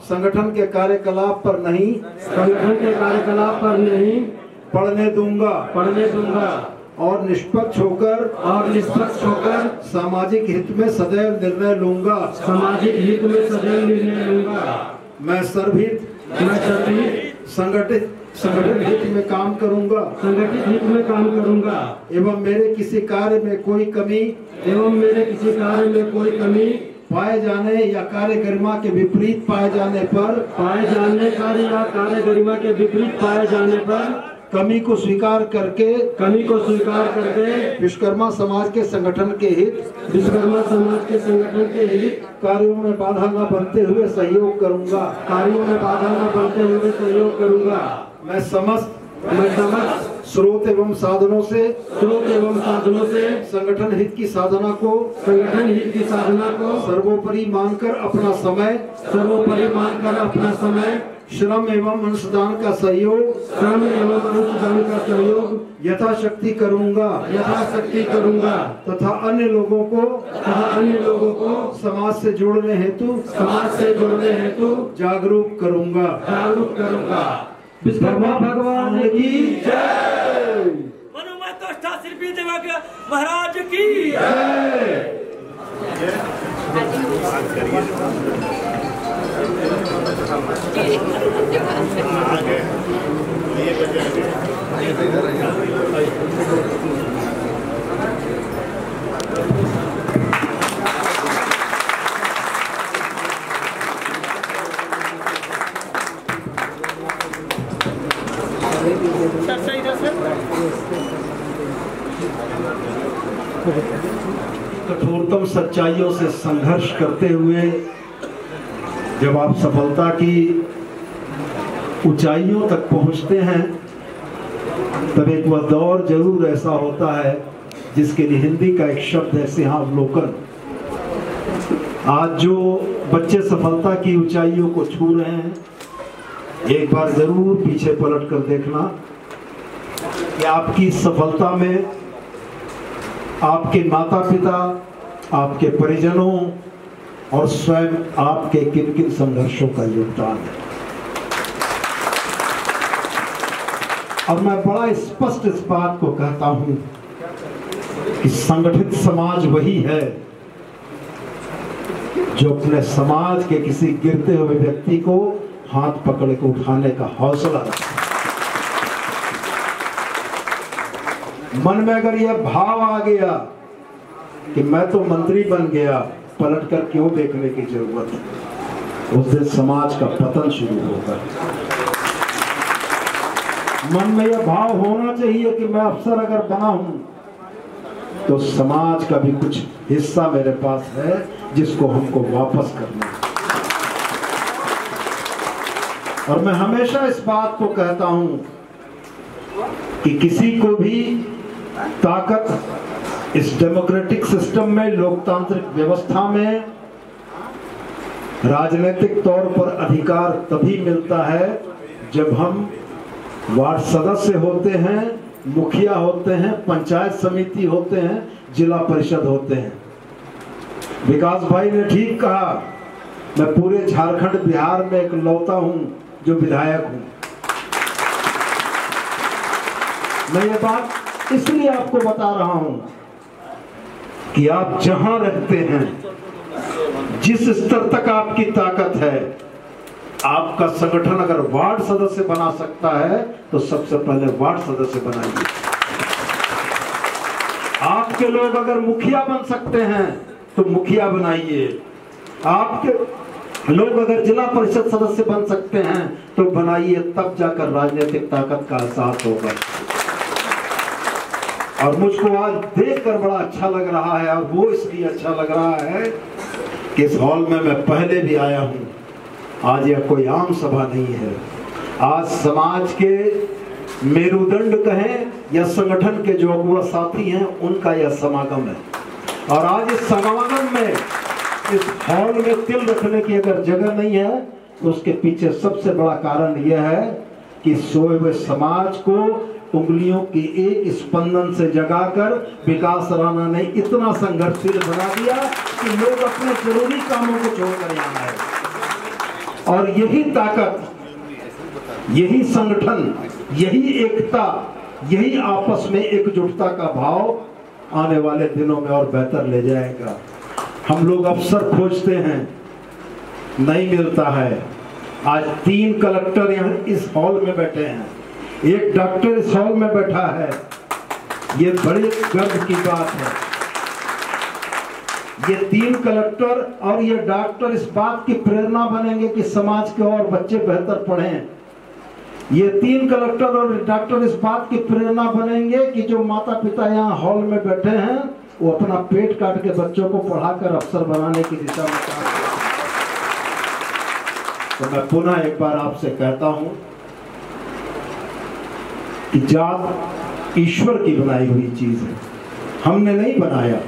संगठन के कार्यकलाप पर नहीं पड़ने दूंगा और निष्पक्ष होकर सामाजिक हित में सदैव निर्णय लूंगा। मैं सर्वहित संगठित हित में काम करूंगा एवं मेरे किसी कार्य में कोई कमी पाए जाने या कार्य गरिमा के विपरीत पाए जाने पर कमी को स्वीकार करके विश्वकर्मा समाज के संगठन के हित कार्यों में बाधा न बनते हुए सहयोग करूंगा। मैं समस्त स्रोत एवं साधनों से संगठन हित की साधना को सर्वोपरि मानकर अपना समय श्रम एवं अंशदान का सहयोग यथाशक्ति करूंगा तथा अन्य लोगों को समाज से जोड़ने हेतु जागरूक करूंगा। विश्वकर्मा भगवान की जय। महाराज की जय। कठोरतम सच्चाइयों से संघर्ष करते हुए जब आप सफलता की ऊंचाइयों तक पहुंचते हैं तब एक वह दौर जरूर ऐसा होता है जिसके लिए हिंदी का एक शब्द है सिंहावलोकन। आज जो बच्चे सफलता की ऊंचाइयों को छू रहे हैं, एक बार जरूर पीछे पलट कर देखना कि आपकी सफलता में आपके माता पिता, आपके परिजनों और स्वयं आपके किन किन संघर्षों का योगदान है। और मैं बड़ा स्पष्ट इस बात को कहता हूं कि संगठित समाज वही है जो अपने समाज के किसी गिरते हुए व्यक्ति को हाथ पकड़ के उठाने का हौसला रखता है। मन में अगर यह भाव आ गया कि मैं तो मंत्री बन गया, पलट कर क्यों देखने की जरूरत है। उस दिन समाज का पतन शुरू होगा। मन में यह भाव होना चाहिए कि मैं अफसर अगर बना हूं तो समाज का भी कुछ हिस्सा मेरे पास है जिसको हमको वापस करना है। और मैं हमेशा इस बात को कहता हूं कि किसी को भी ताकत इस डेमोक्रेटिक सिस्टम में, लोकतांत्रिक व्यवस्था में राजनीतिक तौर पर अधिकार तभी मिलता है जब हम वार्ड सदस्य होते हैं, मुखिया होते हैं, पंचायत समिति होते हैं, जिला परिषद होते हैं। विकास भाई ने ठीक कहा मैं पूरे झारखंड बिहार में एक लौता हूं जो विधायक हूं। मैं ये बात इसलिए आपको बता रहा हूं कि आप जहां रहते हैं, जिस स्तर तक आपकी ताकत है, आपका संगठन अगर वार्ड सदस्य बना सकता है तो सबसे पहले वार्ड सदस्य बनाइए। आपके लोग अगर मुखिया बन सकते हैं तो मुखिया बनाइए। आपके लोग अगर जिला परिषद सदस्य बन सकते हैं तो बनाइए, तब जाकर राजनीतिक ताकत का एहसास होगा। और मुझको आज देखकर बड़ा अच्छा लग रहा है, और वो इसलिए अच्छा लग रहा है कि इस हॉल में मैं पहले भी आया हूं। आज यह कोई आम सभा नहीं है। आज समाज के मेरुदंड कहें या संगठन के जो अगुआ साथी हैं, उनका यह समागम है। और आज इस समागम में, इस हॉल में तिल रखने की अगर जगह नहीं है तो उसके पीछे सबसे बड़ा कारण यह है कि सोए हुए समाज को उंगलियों के एक स्पंदन से जगाकर विकास राणा ने इतना संघर्षशील बना दिया कि लोग अपने जरूरी कामों को छोड़कर यहाँ आए। और यही ताकत, यही संगठन, यही एकता, यही आपस में एकजुटता का भाव आने वाले दिनों में और बेहतर ले जाएगा। हम लोग अवसर खोजते हैं, नहीं मिलता है। आज 3 कलेक्टर यहाँ इस हॉल में बैठे हैं, एक डॉक्टर इस हॉल में बैठा है। ये बड़े गर्व की बात है। ये 3 कलेक्टर और ये डॉक्टर इस बात की प्रेरणा बनेंगे कि समाज के और बच्चे बेहतर पढ़ें। ये 3 कलेक्टर और डॉक्टर इस बात की प्रेरणा बनेंगे कि जो माता पिता यहाँ हॉल में बैठे हैं वो अपना पेट काट के बच्चों को पढ़ाकर अफसर बनाने की दिशा में काम करें। तो मैं पुनः एक बार आपसे कहता हूं कि जात ईश्वर की बनाई हुई चीज है, हमने नहीं बनाया।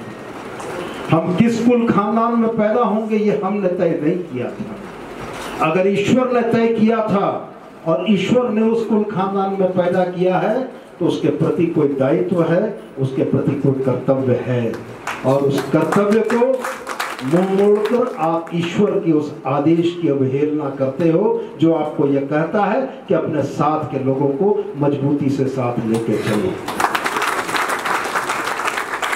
हम किस कुल खानदान में पैदा होंगे ये हमने तय नहीं किया था। अगर ईश्वर ने तय किया था और ईश्वर ने उस कुल खानदान में पैदा किया है तो उसके प्रति कोई दायित्व है, उसके प्रति कोई कर्तव्य है। और उस कर्तव्य को मुंह मोड़कर आप ईश्वर की उस आदेश की अवहेलना करते हो जो आपको यह कहता है कि अपने साथ के लोगों को मजबूती से साथ लेके चलो।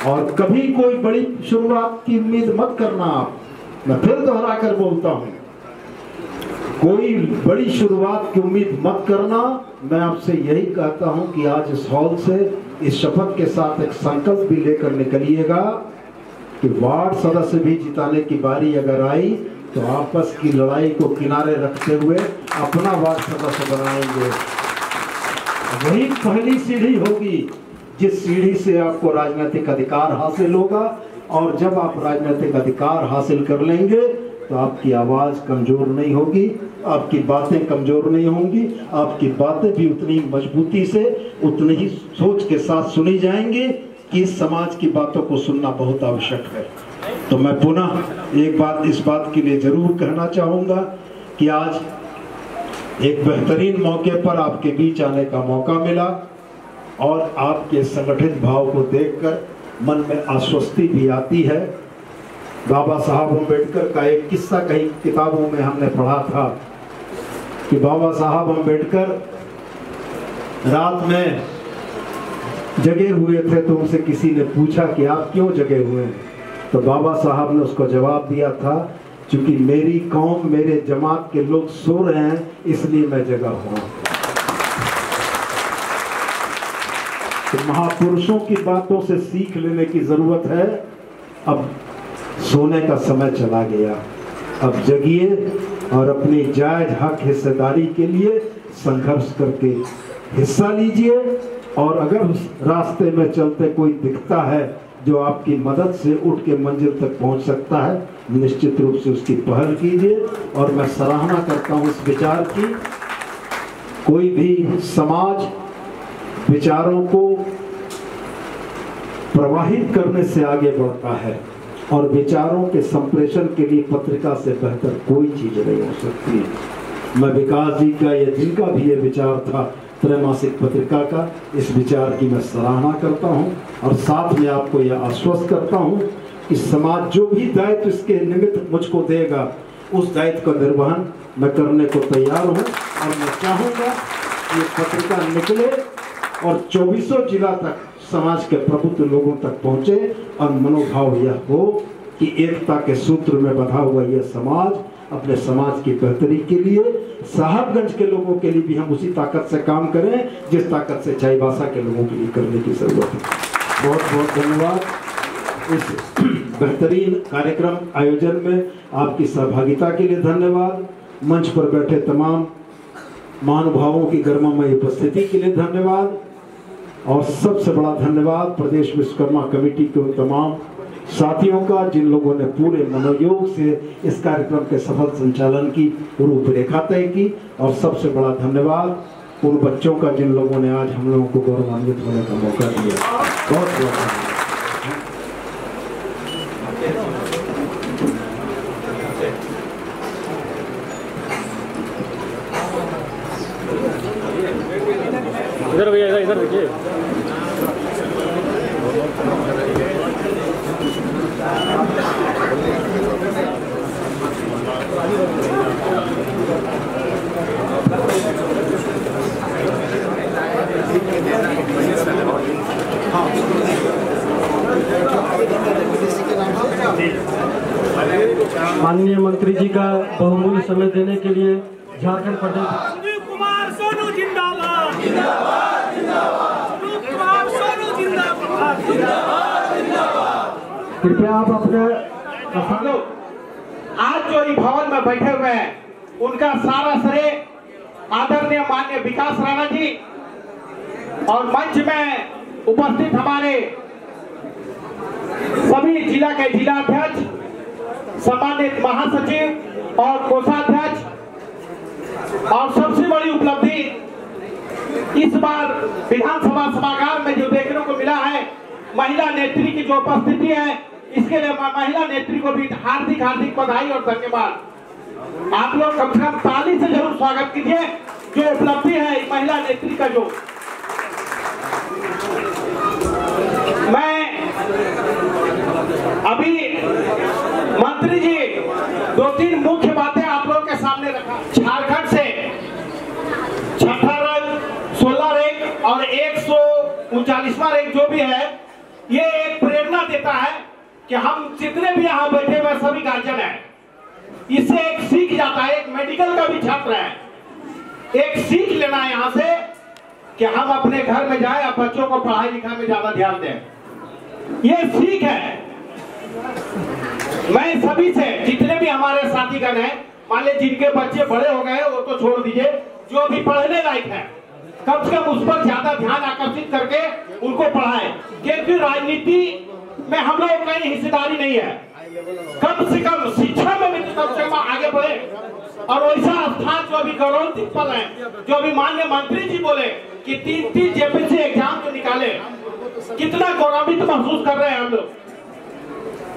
और कभी कोई बड़ी शुरुआत की उम्मीद मत करना। आप, मैं फिर दोहरा कर बोलता हूं, कोई बड़ी शुरुआत की उम्मीद मत करना। मैं आपसे यही कहता हूं कि आज इस हॉल से इस शपथ के साथ एक संकल्प भी लेकर निकलिएगा कि वार्ड सदस्य भी जिताने की बारी अगर आई तो आपस की लड़ाई को किनारे रखते हुए अपना वार्ड सदस्य बनाएंगे। वही पहली सीढ़ी होगी जिस सीढ़ी से आपको राजनीतिक अधिकार हासिल होगा। और जब आप राजनीतिक अधिकार हासिल कर लेंगे तो आपकी आवाज कमजोर नहीं होगी, आपकी बातें कमजोर नहीं होंगी, आपकी बातें भी उतनी मजबूती से, उतनी ही सोच के साथ सुनी जाएंगी कि इस समाज की बातों को सुनना बहुत आवश्यक है। तो मैं पुनः एक बात इस बात के लिए जरूर कहना चाहूंगा कि आज एक बेहतरीन मौके पर आपके बीच आने का मौका मिला और आपके संगठित भाव को देखकर मन में आश्वस्ति भी आती है। बाबा साहब अम्बेडकर का एक किस्सा कई किताबों में हमने पढ़ा था कि बाबा साहब अम्बेडकर रात में जगे हुए थे तो उनसे किसी ने पूछा कि आप क्यों जगे हुए हैं? तो बाबा साहब ने उसको जवाब दिया था, क्योंकि मेरी कौम, मेरे जमात के लोग सो रहे हैं इसलिए मैं जगा हुआ। तो महापुरुषों की बातों से सीख लेने की जरूरत है। अब सोने का समय चला गया, अब जगिए और अपनी जायज हक हिस्सेदारी के लिए संघर्ष करके हिस्सा लीजिए। और अगर उस रास्ते में चलते कोई दिखता है जो आपकी मदद से उठ के मंजिल तक पहुंच सकता है, निश्चित रूप से उसकी पहल कीजिए। और मैं सराहना करता हूं इस विचार की। कोई भी समाज विचारों को प्रवाहित करने से आगे बढ़ता है और विचारों के संप्रेषण के लिए पत्रिका से बेहतर कोई चीज नहीं हो सकती। मैं विकास जी का या जिनका भी ये विचार था त्रैमासिक पत्रिका का, इस विचार की मैं सराहना करता हूं और साथ में आपको यह आश्वस्त करता हूं कि समाज जो भी दायित्व इसके निमित्त मुझको देगा उस दायित्व का निर्वहन मैं करने को तैयार हूँ और मैं चाहूँगा कि ये पत्रिका निकले और 24 जिला तक समाज के प्रबुद्ध लोगों तक पहुँचे और मनोभाव यह हो कि एकता के सूत्र में बंधा हुआ यह समाज अपने समाज की बेहतरी के लिए साहबगंज के लोगों के लिए भी हम उसी ताकत से काम करें जिस ताकत से चाईबासा के लोगों के लिए करने की जरूरत है। बहुत बहुत धन्यवाद। इस बेहतरीन कार्यक्रम आयोजन में आपकी सहभागिता के लिए धन्यवाद। मंच पर बैठे तमाम महानुभावों की गर्मामय उपस्थिति के लिए धन्यवाद और सबसे बड़ा धन्यवाद प्रदेश विश्वकर्मा कमेटी के उन तमाम साथियों का जिन लोगों ने पूरे मनोयोग से इस कार्यक्रम के सफल संचालन की रूपरेखा तय की और सबसे बड़ा धन्यवाद उन बच्चों का जिन लोगों ने आज हम लोगों को गौरवान्वित होने का मौका दिया। बहुत बहुत धन्यवाद। इधर भैया इधर देखिए। माननीय मंत्री जी का बहुमूल्य समय देने के लिए झारखंड प्रदेश संजीव कुमार सोनू जिंदाबाद जिंदाबाद जिंदाबाद संजीव कुमार सोनू जिंदाबाद जिंदाबाद जिंदाबाद। कृपया आप अपने हम लोग आज जो इस भवन में बैठे हुए हैं उनका सारा श्रेय आदरणीय माननीय विकास राणा जी और मंच में उपस्थित हमारे सभी जिला के जिलाध्यक्ष, सम्मानित महासचिव और कोषाध्यक्ष और सबसे बड़ी उपलब्धि इस बार विधानसभा सभागार में जो देखने को मिला है महिला नेत्री की जो उपस्थिति है इसके लिए महिला नेत्री को भी हार्दिक हार्दिक बधाई और धन्यवाद। आप लोग कम से कम ताली से जरूर स्वागत कीजिए जो उपलब्धि है महिला नेत्री का। जो मैं अभी मंत्री जी 2-3 मुख्य बातें आप लोगों के सामने रखा। झारखंड से 6ठा रैंक, 16 रैंक और 139वां रैंक जो भी है ये एक प्रेरणा देता है कि हम जितने भी यहाँ बैठे हुए सभी गार्जियन हैं इससे एक सीख जाता है। एक मेडिकल का भी छात्र है, एक सीख लेना है यहाँ से कि हम अपने घर में जाए और बच्चों को पढ़ाई लिखाई में ज्यादा ध्यान दें। ये सीख है। मैं सभी से जितने भी हमारे साथीगण हैं मान लीजिए जिनके बच्चे बड़े हो गए वो तो छोड़ दीजिए, जो अभी पढ़ने लायक है कम से कम उस पर ज्यादा ध्यान आकर्षित करके उनको पढ़ाएं क्योंकि राजनीति में हम लोग कहीं हिस्सेदारी नहीं है। कम से कम शिक्षा में भी कम से कम आगे बढ़े और वैसा स्थान जो अभी गौरवान्वित पल है जो अभी माननीय मंत्री जी बोले कि 3 जेपीएससी एग्जाम जो निकाले कितना गौरवान्वित महसूस कर रहे हैं हम लोग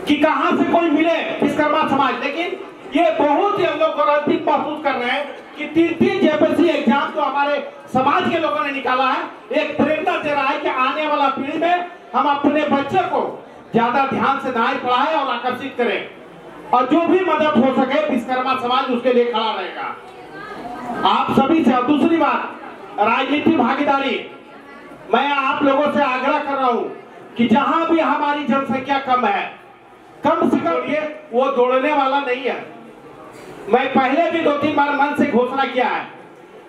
कि कहां से कोई मिले विश्वकर्मा समाज। लेकिन ये बहुत ही हम लोग गौरवान्वित महसूस कर रहे हैं कि 3 जेपीएससी एग्जाम जो हमारे समाज के लोगों ने निकाला है एक प्रेरणा दे रहा है कि आने वाला पीढ़ी में हम अपने बच्चे को ज्यादा ध्यान से दाएं पढ़ाएं और आकर्षित करें और जो भी मदद हो सके विश्वकर्मा समाज उसके लिए खड़ा रहेगा। आप सभी से दूसरी बात राजनीतिक भागीदारी, मैं आप लोगों से आग्रह कर रहा हूं कि जहां भी हमारी जनसंख्या कम है कम से कम ये वो दौड़ने वाला नहीं है। मैं पहले भी 2-3 बार मन से घोषणा किया है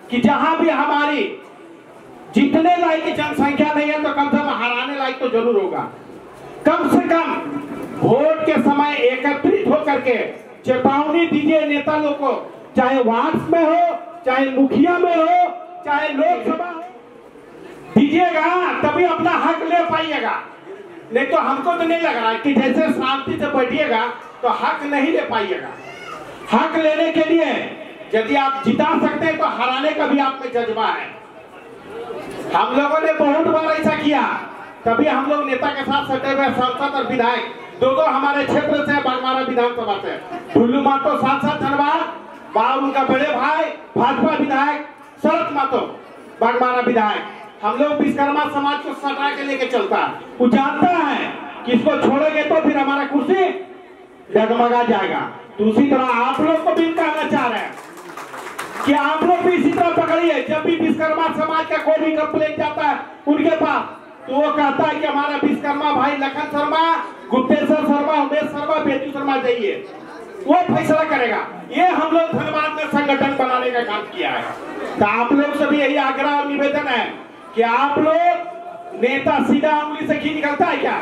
कि जहां भी हमारी जीतने लायक जनसंख्या नहीं है तो कम से कम हराने लायक तो जरूर होगा। कम से कम वोट के समय एकत्रित होकर के चेतावनी दीजिए नेता लोग को, चाहे वार्ड में हो, चाहे मुखिया में हो, चाहे लोकसभा हो, दीजिएगा तभी अपना हक ले पाइएगा। नहीं तो हमको तो नहीं लग रहा है कि जैसे शांति से बैठिएगा तो हक नहीं ले पाइएगा। हक लेने के लिए यदि आप जिता सकते हैं तो हराने का भी आप में जज्बा है। हम लोगों ने बहुत बार ऐसा किया, तभी हम लोग नेता के साथ सटे हुए सांसद और विधायक दो हमारे क्षेत्र से बागमारा विधानसभा से टुल्लू मातो सांसद धनबाद, बाबू उनका बड़े भाई भाजपा विधायक शरद मातो बागमारा विधायक, हम लोग विश्वकर्मा समाज को सटा के लेके चलता है। वो जानता है कि इसको छोड़ेंगे तो फिर हमारा कुर्सी डगमगा जाएगा। दूसरी तरह आप लोग को भी कहना चाह रहे हैं कि आप लोग भी इसी तरह पकड़िए। जब भी विश्वकर्मा समाज का कोई भी कंप्लेंट जाता है उनके पास, तो वो कहता है कि हमारा विश्वकर्मा भाई लखन शर्मा, गुप्तेश्वर शर्मा, उमेश शर्मा, बेटू शर्मा जाइए, वो फैसला करेगा। ये हम लोग धनबाद में संगठन बनाने का काम किया है। तो आप लोग से भी यही आग्रह और निवेदन है कि आप लोग नेता सीधा उंगली से घी निकलता है क्या?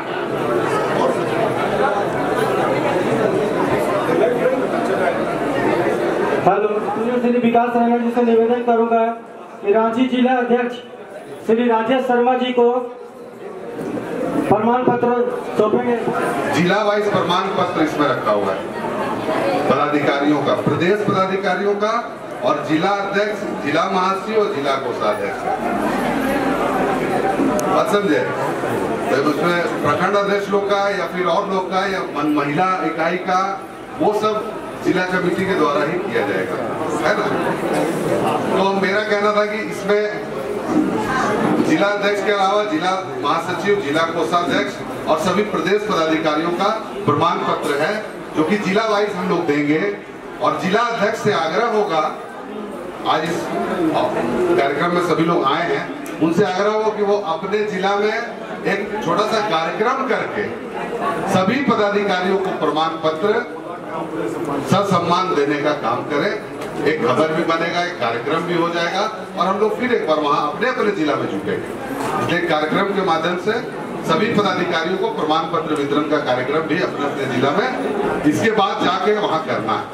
हेलो, श्री विकास राणा जी से निवेदन करूंगा कि रांची जिला अध्यक्ष श्री राजेश शर्मा जी को प्रमाण पत्र सौंपेंगे। जिला वाइज प्रमाण पत्र इसमें रखा हुआ है पदाधिकारियों का, प्रदेश पदाधिकारियों का, और जिला अध्यक्ष, जिला महासचिव और जिला कोषाध्यक्ष। बात समझे? तो उसमें प्रखंड अध्यक्ष लोग का या फिर और लोग का या महिला इकाई का, वो सब जिला कमेटी के द्वारा ही किया जाएगा, है ना। तो मेरा कहना था कि इसमें जिला अध्यक्ष के अलावा जिला महासचिव, जिला कोषाध्यक्ष और सभी प्रदेश पदाधिकारियों का प्रमाण पत्र है, जो कि जिला वाइज हम लोग देंगे। और जिला अध्यक्ष से आग्रह होगा, आज इस कार्यक्रम में सभी लोग आए हैं, उनसे आग्रह हो कि वो अपने जिला में एक छोटा सा कार्यक्रम करके सभी पदाधिकारियों को प्रमाण पत्र सम्मान देने का काम करें। एक खबर भी बनेगा, एक कार्यक्रम भी हो जाएगा, और हम लोग फिर एक बार वहां अपने अपने जिला में जुटेंगे। इसलिए कार्यक्रम के माध्यम से सभी पदाधिकारियों को प्रमाण पत्र वितरण का कार्यक्रम भी अपने अपने जिला में इसके बाद जाके वहां करना है।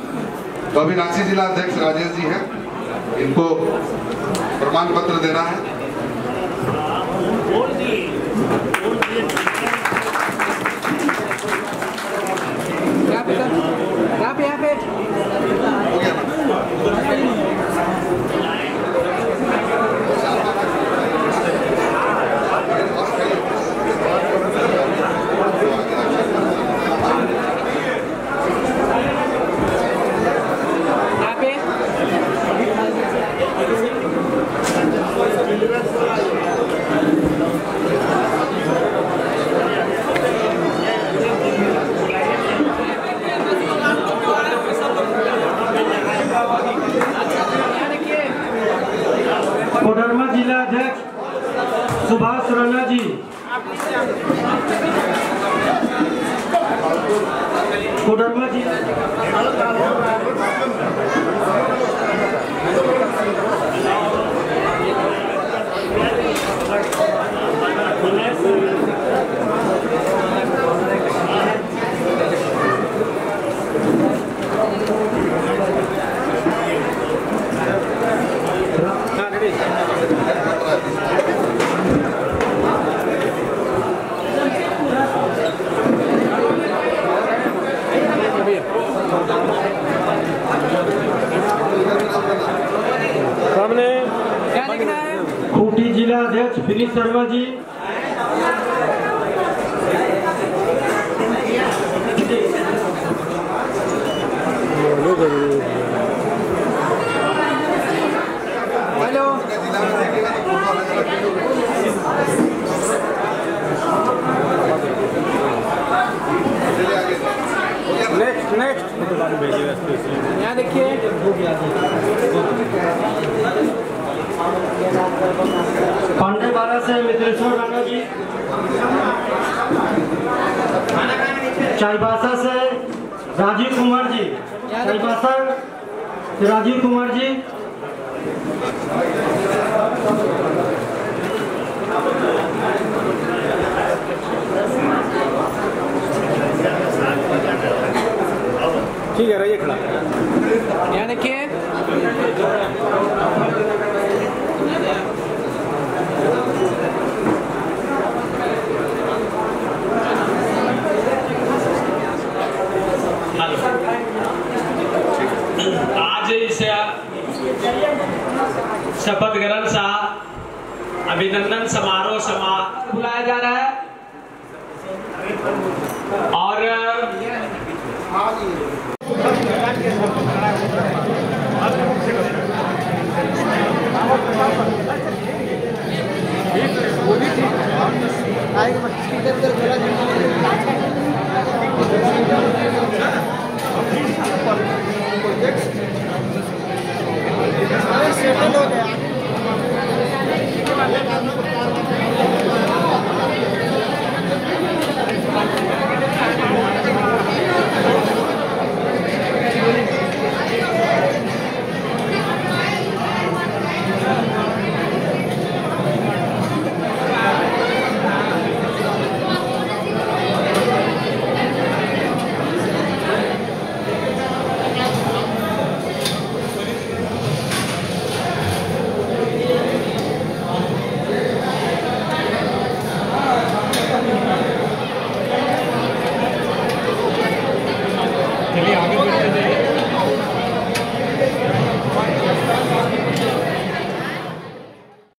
तो अभी रांची जिला अध्यक्ष राजेश जी हैं, इनको प्रमाण पत्र देना है। यहाँ पे हो गया ना? कोडरमा जिला अध्यक्ष सुभाष राणा जी, कोडरमा जिला खूंटी जिला अध्यक्ष विनीत शर्मा जी, हेलो, नेक्स्ट यहाँ देखिए, पांडेवाड़ा से मित्रेश्वर राणा जी, चाईबासा से राजीव कुमार जी, चाईबासा से राजीव कुमार जी, ठीक है, रहिए खड़ा। यहाँ देखिए, आज इस शपथ ग्रहण सा अभिनंदन समारोह बुलाया जा रहा है और आएगा चलिए आगे